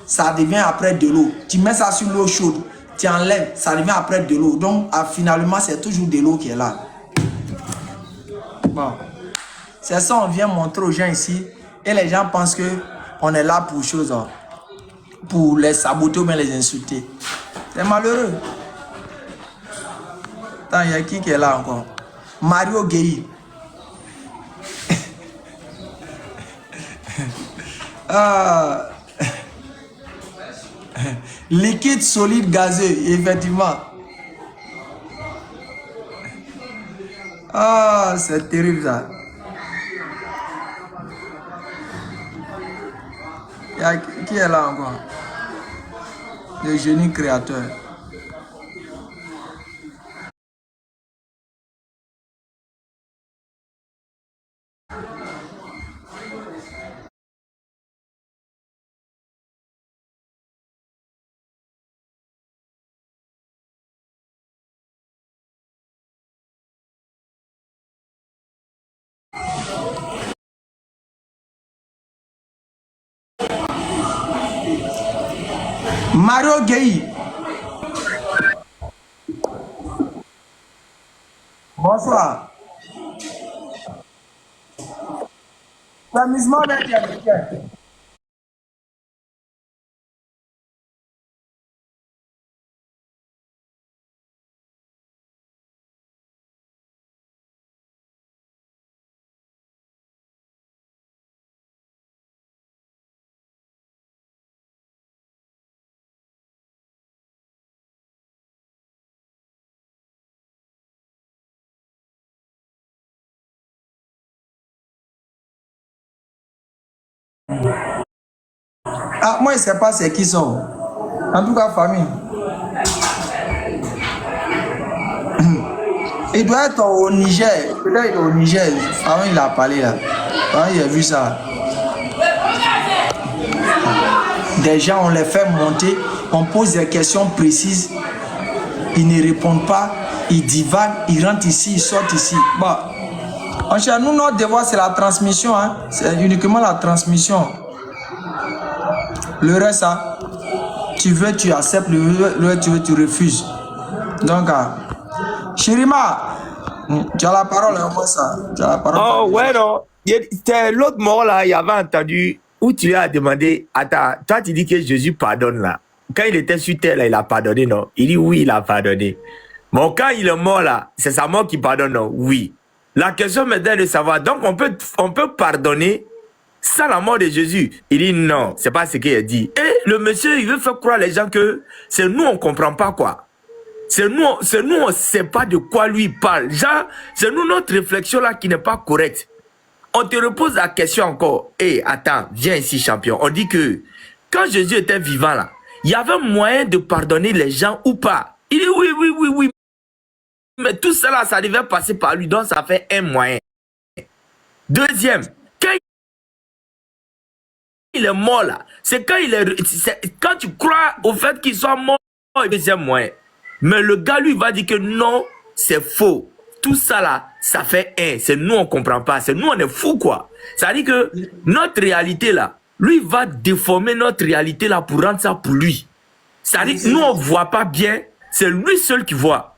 ça devient après de l'eau. Tu mets ça sur l'eau chaude. Tu enlèves, ça devient après de l'eau. Donc finalement, c'est toujours de l'eau qui est là. Bon. C'est ça, on vient montrer aux gens ici. Et les gens pensent qu'on est là pour choses, pour les saboter ou bien les insulter. C'est malheureux. Attends, il y a qui est là encore? Mario Gueye. Liquide, solide, gazeux, effectivement. Ah, c'est terrible ça. Qui est là encore? Le génie créateur. Mario Gueye. Bonsoir. L'amusement d'être américain. Ah, moi, je ne sais pas c'est qui sont. En tout cas, famille. Il doit être au Niger. Peut-être au Niger. Avant, il a parlé là. Avant, il a vu ça. Des gens, on les fait monter. On pose des questions précises. Ils ne répondent pas. Ils divaguent. Ils rentrent ici. Ils sortent ici. Bon. Nous, notre devoir, c'est la transmission. Hein? C'est uniquement la transmission. Le reste, ça, tu veux, tu acceptes. Le reste, tu veux, tu refuses. Donc, Chirima, tu as la parole, hein, moi, ça. Tu as la parole. Oh, ouais, non. C'était l'autre mort, là, il avait entendu où tu as demandé, attends, toi, tu dis que Jésus pardonne, là. Quand il était sur terre, là, il a pardonné, non? Il dit oui, il a pardonné. Bon, quand il est mort, là, c'est sa mort qui pardonne, non? Oui. La question maintenant est de savoir, donc on peut pardonner sans la mort de Jésus. Il dit non, c'est pas ce qu'il a dit. Et le monsieur, il veut faire croire les gens que c'est nous, on comprend pas quoi. C'est nous, on ne sait pas de quoi lui parle. Genre, c'est nous, notre réflexion là qui n'est pas correcte. On te repose la question encore. Hé, attends, viens ici, champion. On dit que quand Jésus était vivant là, il y avait moyen de pardonner les gens ou pas. Il dit oui. Mais tout cela, ça devait passer par lui. Donc, ça fait un moyen. Deuxième, quand il est mort là, c'est quand quand tu crois au fait qu'il soit mort, deuxième moyen. Mais le gars, lui, va dire que non, c'est faux. Tout ça là, ça fait un. C'est nous, on ne comprend pas. C'est nous, on est fous, quoi. Ça veut dire que notre réalité là, lui va déformer notre réalité là pour rendre ça pour lui. Ça veut dire que nous, on ne voit pas bien. C'est lui seul qui voit.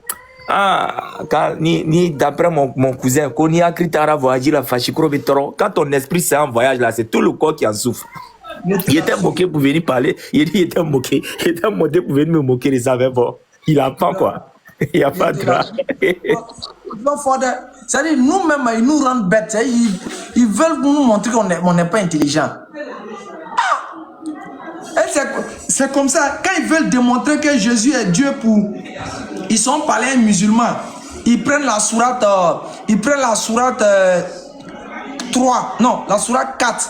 Ah, ni d'après mon cousin, quand il a écrit à voyager la fachikro betoro, quand ton esprit c'est en voyage là, c'est tout le corps qui en souffre. Il était moqué pour venir parler, il était moqué pour venir me moquer, il savait pas. Il a pas quoi. Il n'y a pas de drap. C'est-à-dire, nous-mêmes, ils nous rendent bêtes. Ils veulent nous montrer qu'on n'est pas intelligent. C'est comme ça. Quand ils veulent démontrer que Jésus est Dieu ils sont païens musulmans. Ils prennent la sourate 3. Non, la sourate 4.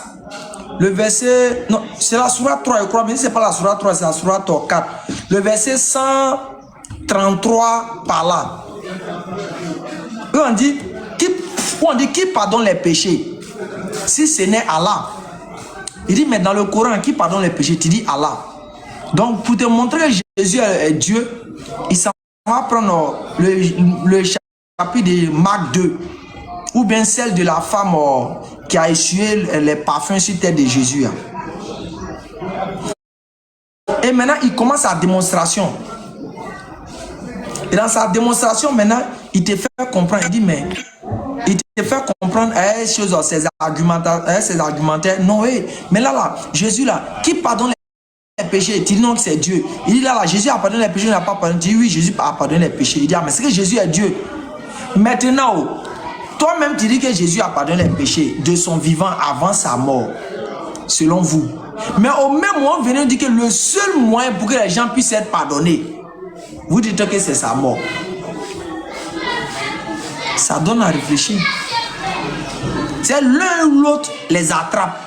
Le verset... Non, c'est la sourate 3, je crois. Mais ce n'est pas la sourate 3, c'est la sourate 4. Le verset 133 par là. On dit qui pardonne les péchés? Si ce n'est Allah. Il dit, mais dans le Coran, qui pardonne les péchés? Tu dis Allah. Donc, pour te montrer que Jésus est Dieu, il s'en va prendre le chapitre de Marc 2, ou bien celle de la femme qui a essuyé les parfums sur tête de Jésus. Et maintenant, il commence sa démonstration. Et dans sa démonstration, maintenant, il te fait comprendre. Il dit, mais il te fait comprendre ses argumentaires. Non, oui, mais là, Jésus, là, qui pardonne les péchés? Il dit non, que c'est Dieu. Il dit là, Jésus a pardonné les péchés, il n'a pas pardonné. Il dit oui, Jésus a pardonné les péchés. Il dit, mais c'est que Jésus est Dieu. Maintenant, toi-même, tu dis que Jésus a pardonné les péchés de son vivant avant sa mort, selon vous. Mais au même moment, vous venez dire que le seul moyen pour que les gens puissent être pardonnés, vous dites que c'est sa mort. Ça donne à réfléchir. C'est l'un ou l'autre les attrape.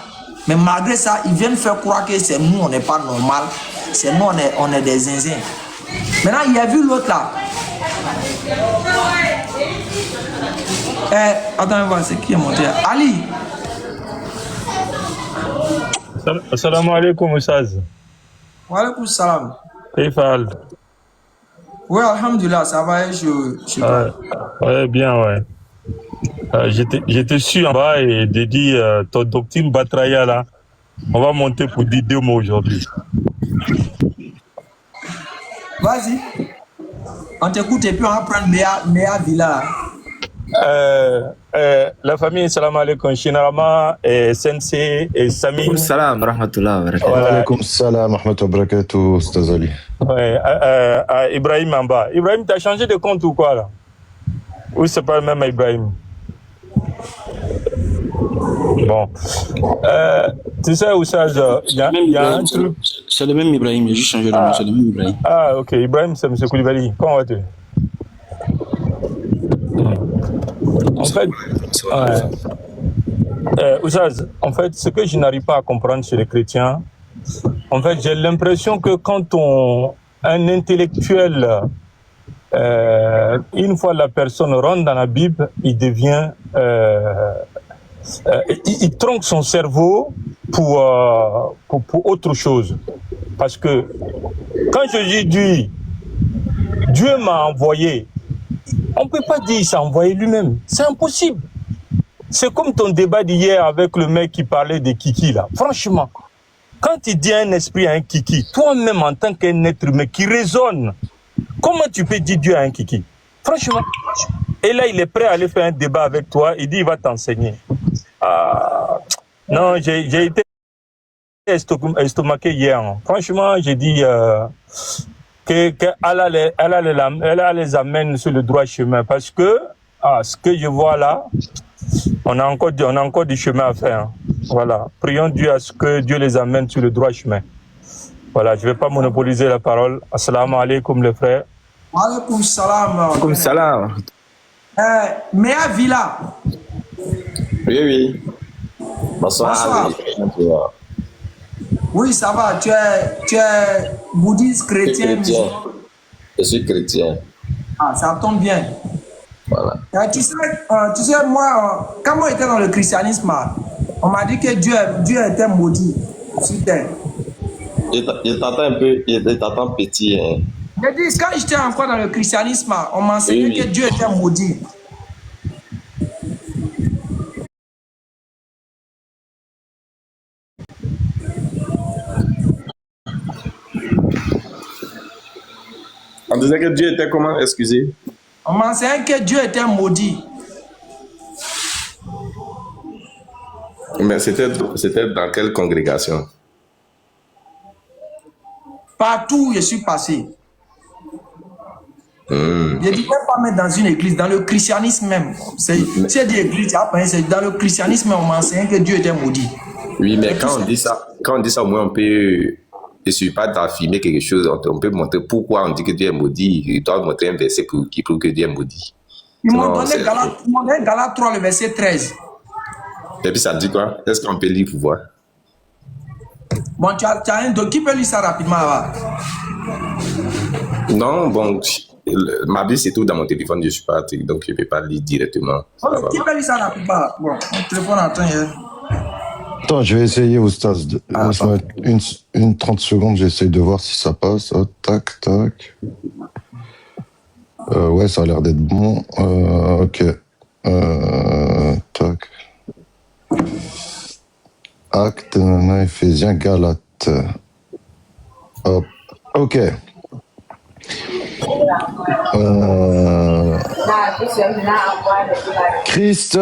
Mais malgré ça, ils viennent faire croire que c'est nous, on n'est pas normal. C'est nous, on est des zinzins. Maintenant, il a vu l'autre là. Attends, voir, c'est qui est monté? Ali. Assalamu alaikum, Oussaz. Wa alaikum salam. Kifal. Oui, alhamdulillah, ça va. Ouais, bien, ouais. J'étais sûr en bas et j'ai dit, ton doctrine Batraya là, on va monter pour dire 2 mots aujourd'hui. Vas-y. On t'écoute et puis on va prendre Méa Villa. La famille, salam alaikum, Shinarama, Sensei et Sami. Salam, rahmatullah, barakatuh. Wa alaikum salam, rahmatullah, barakatuh, Ustaz Ali. Ouais, Ibrahim en bas. Ibrahim, t'as changé de compte ou quoi là? Ou c'est pas le même Ibrahim? Bon. Tu sais, Oussaz, il y a un truc. C'est le même Ibrahim, j'ai juste changé de nom, c'est le même Ibrahim. Ah, ok. Ibrahim, c'est M. Koulibaly. Comment vas-tu? En fait, Oussaz, en fait, ce que je n'arrive pas à comprendre chez les chrétiens, en fait, j'ai l'impression que quand un intellectuel, une fois la personne rentre dans la Bible, il devient, il tronque son cerveau pour autre chose. Parce que quand Jésus dit, Dieu m'a envoyé, on ne peut pas dire qu'il s'est envoyé lui-même. C'est impossible. C'est comme ton débat d'hier avec le mec qui parlait des kiki là. Franchement, quand tu dis un esprit à un kiki, toi-même en tant qu'un être humain qui raisonne, comment tu peux dire Dieu à un kiki? Franchement. Et là, il est prêt à aller faire un débat avec toi. Il dit il va t'enseigner. Non, j'ai été estomaqué hier. Franchement, j'ai dit que Allah les amène sur le droit chemin. Parce que ce que je vois là, on a encore du chemin à faire. Voilà. Prions Dieu à ce que Dieu les amène sur le droit chemin. Voilà, je ne vais pas monopoliser la parole. Assalamu alaikum les frères. Alaykoum salam. Comme salam. Mea Villa. Oui, oui. Bonsoir. Bonsoir. Oui, ça va. Tu es bouddhiste, chrétien, musulman. Je suis chrétien. Ah, ça tombe bien. Voilà. Tu sais, moi, quand moi j'étais dans le christianisme, on m'a dit que Dieu était maudit sur terre. Il t'entend un peu, il t'entend petit. Hein. Je dis, quand j'étais encore dans le christianisme, on m'enseignait que Dieu était maudit. On disait que Dieu était comment? Excusez. On m'enseignait que Dieu était maudit. Mais c'était dans quelle congrégation? Partout où je suis passé. Je ne dis pas mettre dans une église, dans le christianisme même. Si c'est des églises, dans le christianisme, on m'enseignait que Dieu était maudit. Oui, mais quand on dit ça, au moins on peut. Je ne suis pas d'affirmer quelque chose, on peut montrer pourquoi on dit que Dieu est maudit. Il doit montrer un verset qui prouve que Dieu est maudit. Ils m'ont donné Galates 3, le verset 13. Et puis ça dit quoi? Est-ce qu'on peut lire pour voir? Bon, tu as un doc qui peut lire ça rapidement là-bas. Non, bon, ma Bible c'est tout dans mon téléphone, je ne suis pas donc je ne peux pas lire directement. Qui peut lire ça rapidement? Bon, mon téléphone attend hier. Attends, je vais essayer, Oustaz. Laisse-moi une 30 secondes, j'essaye de voir si ça passe. Oh, tac, tac. Ouais, ça a l'air d'être bon. Ok. Tac. Acte, Éphésiens, Galates. Hop. Ok. Christ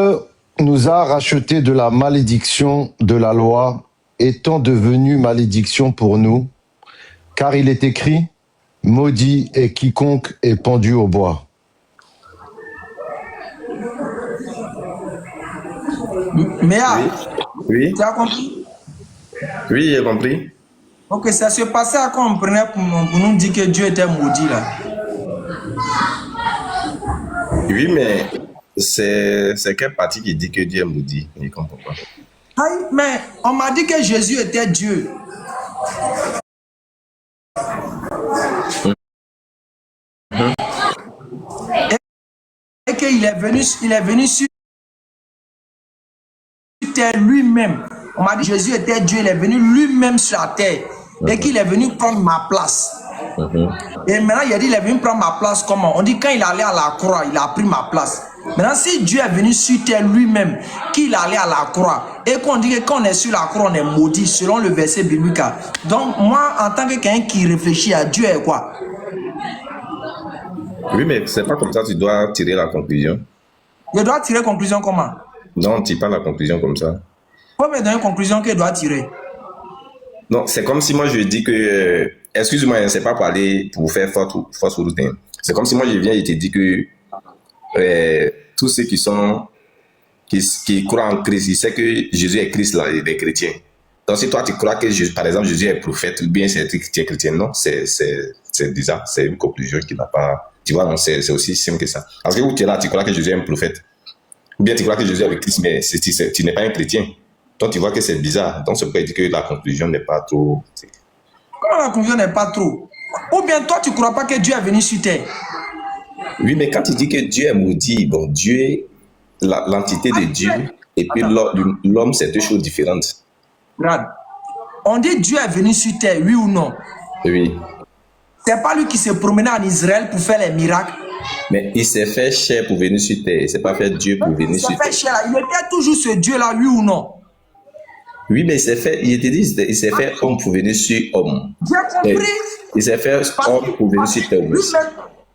nous a rachetés de la malédiction de la loi, étant devenu malédiction pour nous, car il est écrit, maudit est quiconque est pendu au bois. Mais oui. Tu as compris? Oui, j'ai compris. Ok, ça se passait à quoi on prenait pour nous dire que Dieu était maudit là? Oui, mais c'est quelle partie qui dit que Dieu est maudit? Je ne comprends pas. Aïe, mais on m'a dit que Jésus était Dieu. Et qu'il est venu sur terre lui-même. On m'a dit que Jésus était Dieu, il est venu lui-même sur la terre. Et qu'il est venu prendre ma place. Et maintenant, il a dit, il est venu prendre ma place comment? On dit, quand il allait à la croix, il a pris ma place. Maintenant, si Dieu est venu sur terre lui-même, qu'il allait à la croix, et qu'on dit que quand on est sur la croix, on est maudit, selon le verset biblique. Donc, moi, en tant que quelqu'un qui réfléchit à Dieu, est quoi? Oui, mais c'est pas comme ça, tu dois tirer la conclusion. Je dois tirer conclusion comment? Non, tire pas la conclusion comme ça. Faut me donner une conclusion qu'il doit tirer. Non, c'est comme si moi je dis que, excuse-moi, c'est pas pour aller pour faire force route. C'est comme si moi je viens et te dis que tous ceux qui croient en Christ, ils savent que Jésus est Christ, là, des chrétiens. Donc si toi tu crois que, par exemple, Jésus est prophète ou bien c'est chrétien, non, c'est bizarre, c'est une conclusion qui n'a pas, tu vois, non, c'est aussi simple que ça. Parce que où tu es là, tu crois que Jésus est un prophète. Ou bien tu crois que Jésus est avec Christ, mais tu n'es pas un chrétien. Donc tu vois que c'est bizarre. Donc c'est pourquoi il dit que la conclusion n'est pas trop. Comment la conclusion n'est pas trop? Ou bien toi tu ne crois pas que Dieu est venu sur terre? Oui, mais quand tu dis que Dieu est maudit, bon, Dieu, l'entité de Dieu, et puis l'homme, c'est deux choses différentes. Regarde, on dit Dieu est venu sur terre, oui ou non? Oui. C'est pas lui qui s'est promené en Israël pour faire les miracles. Mais il s'est fait chair pour venir sur terre. Il ne s'est pas fait Dieu pour venir sur terre. Il était toujours ce Dieu-là, oui ou non? Oui, mais il s'est fait, il s'est fait homme pour venir sur homme. J'ai compris. Il s'est fait homme pour venir sur terre.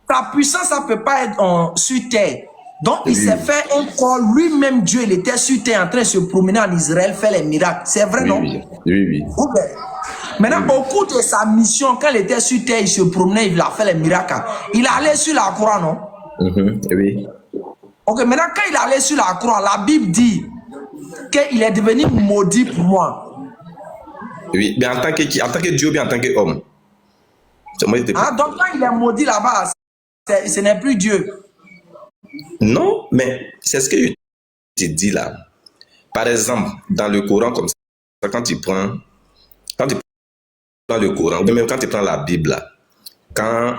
Sa puissance, ça ne peut pas être sur terre. Donc, il s'est fait un corps, lui-même Dieu, il était sur terre en train de se promener en Israël, faire les miracles. C'est vrai, non? Oui. Okay. Maintenant, au cours de sa mission, quand il était sur terre, il se promenait, il a fait les miracles. Il allait sur la croix, non? Oui. Ok, maintenant, quand il allait sur la croix, la Bible dit qu'il est devenu maudit pour moi. Oui, mais en tant que Dieu ou bien en tant qu'homme? Donc, quand il est maudit là-bas, ce n'est plus Dieu. Non, mais c'est ce que je te dis là. Par exemple, dans le Coran, comme ça, quand tu prends le Coran, ou même quand tu prends la Bible, là, quand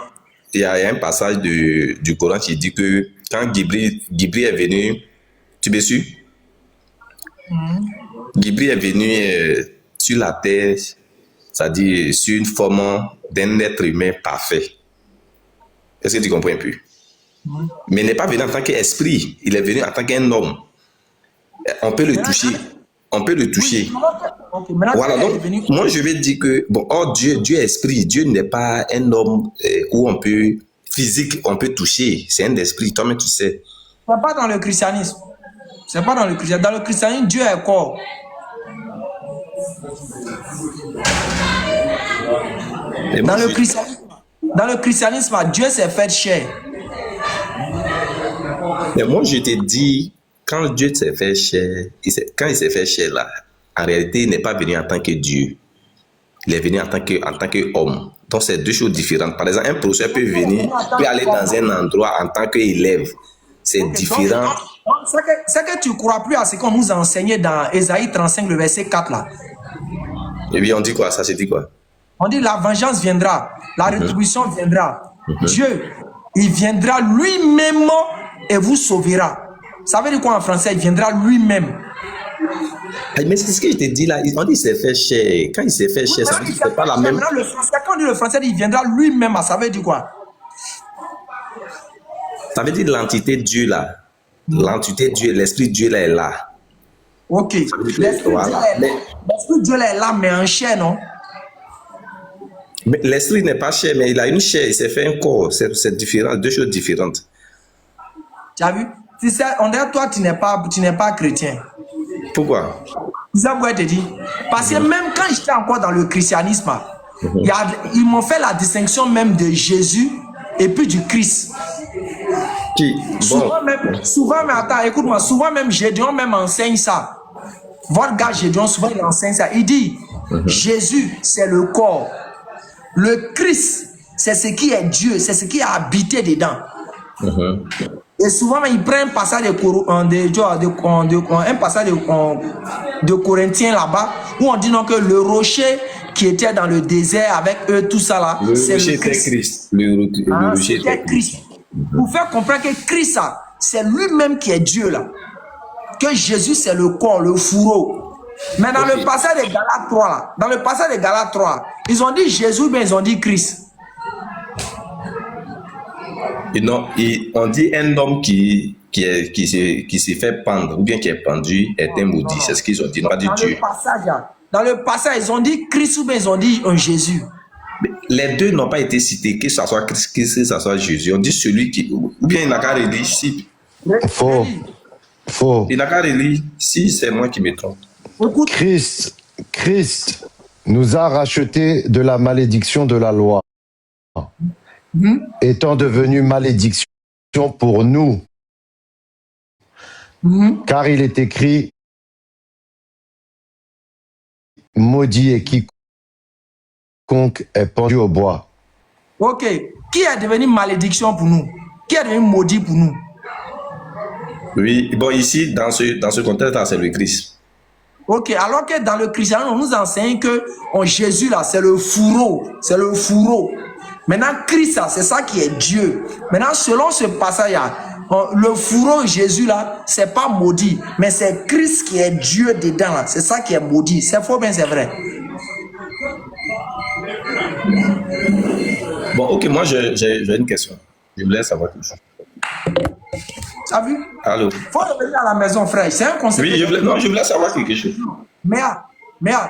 il y a un passage du Coran qui dit que quand Gabriel est venu, tu me suis? Gabriel est venu sur la terre, c'est-à-dire sur une forme d'un être humain parfait. Est-ce que tu comprends un peu? Mais il n'est pas venu en tant qu'esprit, il est venu en tant qu'un homme. On peut le toucher. On peut le toucher. Okay, Voilà, donc moi je vais dire que, bon, oh Dieu est esprit, Dieu n'est pas un homme où on peut, physique, on peut toucher, c'est un esprit, toi-même tu sais. C'est pas dans le christianisme. C'est pas dans le christianisme. Dans le christianisme, Dieu est corps. Dans le christianisme, Dieu s'est fait chair. Mais moi je te dis, quand Dieu s'est fait chair, quand il s'est fait chair là, en réalité il n'est pas venu en tant que Dieu. Il est venu en tant qu'homme. Donc, c'est deux choses différentes. Par exemple, un professeur peut aller dans un endroit en tant qu'élève. C'est différent. C'est que tu ne crois plus à ce qu'on nous a enseigné dans Ésaïe 35, le verset 4 là. Et puis, on dit quoi? Ça se dit quoi? On dit la vengeance viendra, la rétribution viendra. Dieu, il viendra lui-même et vous sauvera. Ça veut dire quoi en français? Il viendra lui-même. Mais c'est ce que je te dis là. On dit qu'il s'est fait chair. Quand il s'est fait chair, ça veut dire que c'est pas la même. Quand on dit le français, il viendra lui-même. Ça veut dire quoi? Ça veut dire l'entité Dieu là. L'entité Dieu, l'esprit Dieu là est là. Ok. L'esprit Dieu là est là, mais en chair, non? Mais l'esprit n'est pas chair, mais il a une chair. Il s'est fait un corps. C'est différent, deux choses différentes. Tu as vu? On dirait toi, tu n'es pas chrétien. Pourquoi? C'est ça pourquoi je te dis. Parce que même quand j'étais encore dans le christianisme, ils m'ont fait la distinction même de Jésus et puis du Christ. Souvent, mais attends, écoute-moi, souvent même Gédéon même enseigne ça. Votre gars Gédéon, souvent il enseigne ça. Il dit, Jésus, c'est le corps. Le Christ, c'est ce qui est Dieu, c'est ce qui a habité dedans. Et souvent, il prend un passage de Corinthiens là-bas, où on dit non, que le rocher qui était dans le désert avec eux, tout ça là, c'est le Christ. Le rocher était Christ. Pour faire comprendre que Christ, c'est lui-même qui est Dieu là. Que Jésus, c'est le corps, le fourreau. Mais dans le passage de Galates 3, là, dans le passage de Galates 3, ils ont dit Jésus, mais ils ont dit Christ. Non, on dit un homme qui s'est fait pendre ou bien qui est pendu est un maudit. C'est ce qu'ils ont dit, non pas dit Dieu. Dans le passage, ils ont dit Christ ou bien ils ont dit Jésus. Mais les deux n'ont pas été cités, que ce soit Christ, que ce soit Jésus. On dit celui qui. Ou bien il n'a qu'à relire si. Faux. Il n'a qu'à relire si c'est moi qui me trompe. Christ nous a rachetés de la malédiction de la loi. Étant devenu malédiction pour nous. Car il est écrit, maudit est quiconque est pendu au bois. Ok. Qui est devenu malédiction pour nous? Qui est devenu maudit pour nous? Oui, bon, ici, dans ce contexte-là, c'est le Christ. Ok, alors que dans le christianisme, on nous enseigne que Jésus, là, c'est le fourreau. C'est le fourreau. Maintenant, Christ, c'est ça qui est Dieu. Maintenant, selon ce passage-là, le fourreau Jésus, là, c'est pas maudit, mais c'est Christ qui est Dieu dedans, là. C'est ça qui est maudit. C'est faux, bien c'est vrai. Bon, ok, moi, j'ai une question. Je voulais savoir quelque chose. Tu as vu? Allô? Faut revenir à la maison, frère. C'est un concept. Oui, je voulais savoir quelque chose. Mais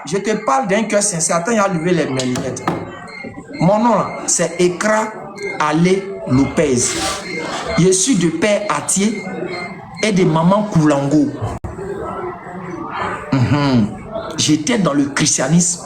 je te parle d'un cœur sincère. Attends, il a levé les lunettes. Mon nom, c'est Ekra Ale Lopez. Je suis de père Atier et de maman Koulango. J'étais dans le christianisme.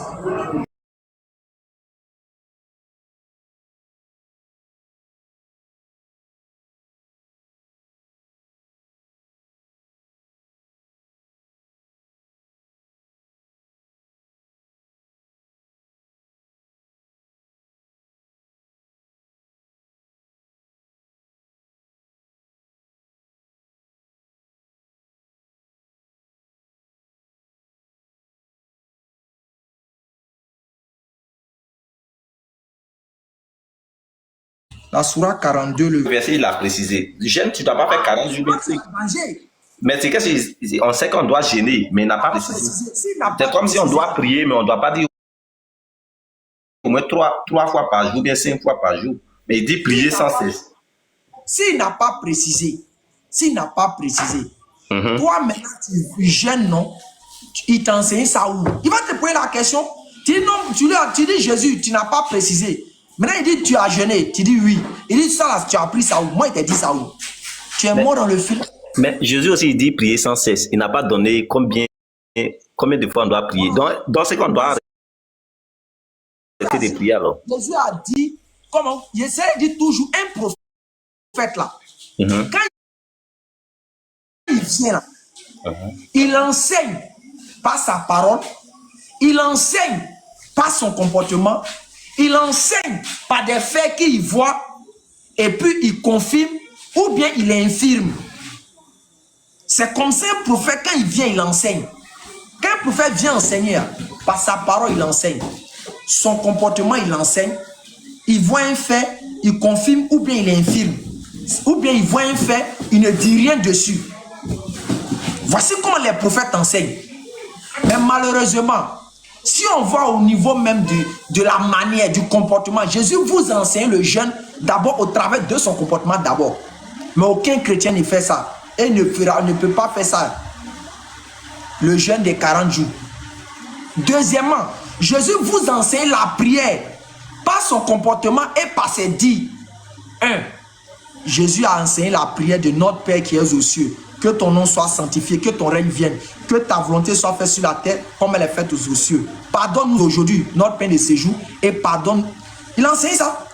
La Sourate 42, le verset, il a précisé. Jeûne, tu ne dois pas faire 40 jours. Mais c'est qu'est-ce qu'on sait qu'on doit gêner, mais il n'a pas précisé. C'est comme si on doit prier, mais on ne doit pas dire au moins 3 fois par jour, bien 5 fois par jour. Mais il dit prier sans cesse. S'il n'a pas précisé, toi maintenant tu jeûnes, non? Il t'enseigne ça où? Il va te poser la question. Tu dis non, tu dis Jésus, tu n'as pas précisé. Maintenant il dit tu as jeûné, tu dis oui. Il dit ça là, tu as appris ça où? Moi il t'a dit ça où? Tu es mort dans le film. Mais Jésus aussi il dit prier sans cesse. Il n'a pas donné combien de fois on doit prier. Donc c'est qu'on doit arrêter de prier alors. Jésus a dit, comment? Jésus dit toujours un prophète là. Quand il vient là, il enseigne par sa parole, il enseigne par son comportement, il enseigne par des faits qu'il voit, et puis il confirme ou bien il infirme. C'est comme ça un prophète, quand il vient, il enseigne. Quand un prophète vient enseigner, par sa parole, il enseigne. Son comportement, il enseigne. Il voit un fait, il confirme ou bien il infirme. Ou bien il voit un fait, il ne dit rien dessus. Voici comment les prophètes enseignent. Mais malheureusement, si on voit au niveau même de la manière, du comportement, Jésus vous enseigne le jeûne d'abord au travers de son comportement d'abord. Mais aucun chrétien ne fait ça. Et ne peut pas faire ça. Le jeûne des 40 jours. Deuxièmement, Jésus vous enseigne la prière par son comportement et par ses dits. 1. Jésus a enseigné la prière de notre Père qui est aux cieux. Que ton nom soit sanctifié, que ton règne vienne, que ta volonté soit faite sur la terre comme elle est faite aux cieux. Pardonne-nous aujourd'hui notre pain de séjour et pardonne. Il enseigne ça.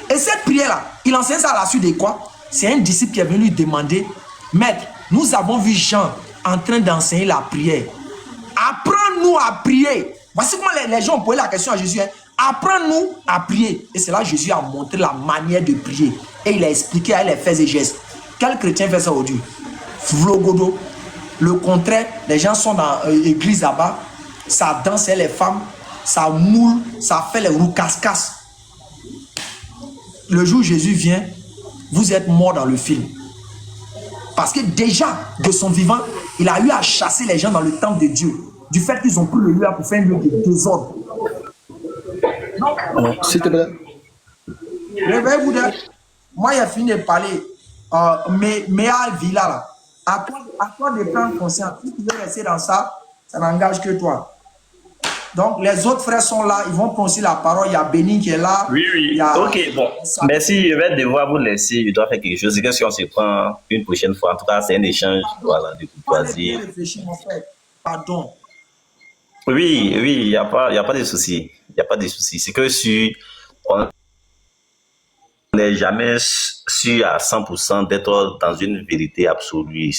Et cette prière-là, il enseigne ça à la suite de quoi? C'est un disciple qui est venu lui demander, Maître, nous avons vu Jean en train d'enseigner la prière. Apprends-nous à prier. Voici comment les gens ont posé la question à Jésus. Apprends-nous à prier. Et c'est là que Jésus a montré la manière de prier. Et il a expliqué à les faits et gestes. Quel chrétien fait ça aujourd'hui? Vlogodo. Le contraire, les gens sont dans l'église là-bas, ça danse les femmes, ça moule, ça fait les roues casse-casse. Le jour où Jésus vient, vous êtes mort dans le film. Parce que déjà, de son vivant, il a eu à chasser les gens dans le temple de Dieu. Du fait qu'ils ont pris le lieu pour faire un lieu de désordre. Non. S'il te plaît. Réveillez-vous. Moi, j'ai fini de parler. Mais à Villa, là, à toi de prendre conscience. Si tu veux rester dans ça, ça n'engage que toi. Donc, les autres frères sont là, ils vont prononcer la parole. Il y a Béni qui est là. Oui. Ok, bon. Merci, je vais devoir vous laisser. Je dois faire quelque chose. C'est que si on se prend une prochaine fois, en tout cas, c'est un échange voilà, de courtoisie. Réfléchis, mon frère. Pardon. Oui, il n'y a pas de souci. Il n'y a pas de souci. C'est que si on n'est jamais sûr à 100% d'être dans une vérité absolue.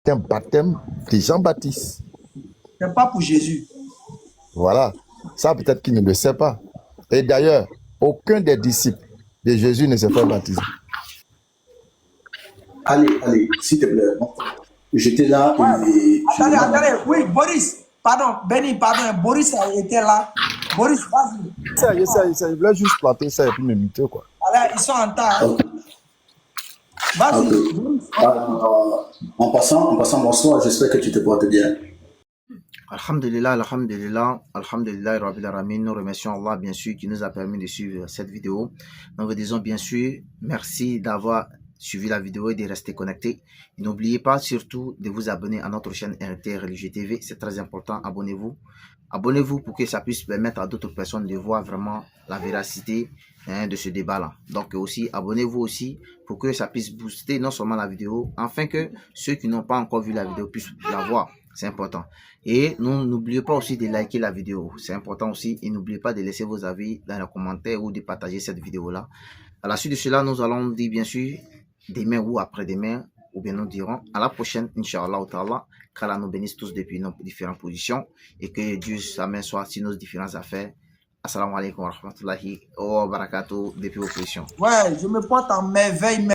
Un baptême de Jean-Baptiste. C'est pas pour Jésus. Voilà. Ça, peut-être qu'il ne le sait pas. Et d'ailleurs, aucun des disciples de Jésus ne s'est fait baptiser. Allez, s'il te plaît. J'étais là et... Attendez. Oui, Boris. Pardon, Benny, pardon. Boris a été là. Boris, vas-y. Ça, il voulait juste planter ça et puis me muter, quoi. Allez, ils sont en temps. Okay. Vas-y. Okay. En passant, bonsoir. J'espère que tu te portes bien. Alhamdulillah, Rabbil Alamin. Nous remercions Allah, bien sûr, qui nous a permis de suivre cette vidéo. Nous vous disons, bien sûr, merci d'avoir suivi la vidéo et de rester connecté. N'oubliez pas surtout de vous abonner à notre chaîne RT Religieux TV. C'est très important. Abonnez-vous. Abonnez-vous pour que ça puisse permettre à d'autres personnes de voir vraiment la véracité de ce débat-là. Donc aussi, abonnez-vous aussi pour que ça puisse booster non seulement la vidéo, afin que ceux qui n'ont pas encore vu la vidéo puissent la voir. C'est important. Et n'oubliez pas aussi de liker la vidéo. C'est important aussi. Et n'oubliez pas de laisser vos avis dans les commentaires ou de partager cette vidéo-là. À la suite de cela, nous allons dire bien sûr demain ou après-demain, ou bien nous dirons à la prochaine, Inch'Allah ta'ala, qu'Allah nous bénisse tous depuis nos différentes positions et que Dieu sa main soit sur nos différentes affaires. Assalamu alaikum wa rahmatullahi wa barakatuh depuis vos positions. Ouais, je me porte en merveille.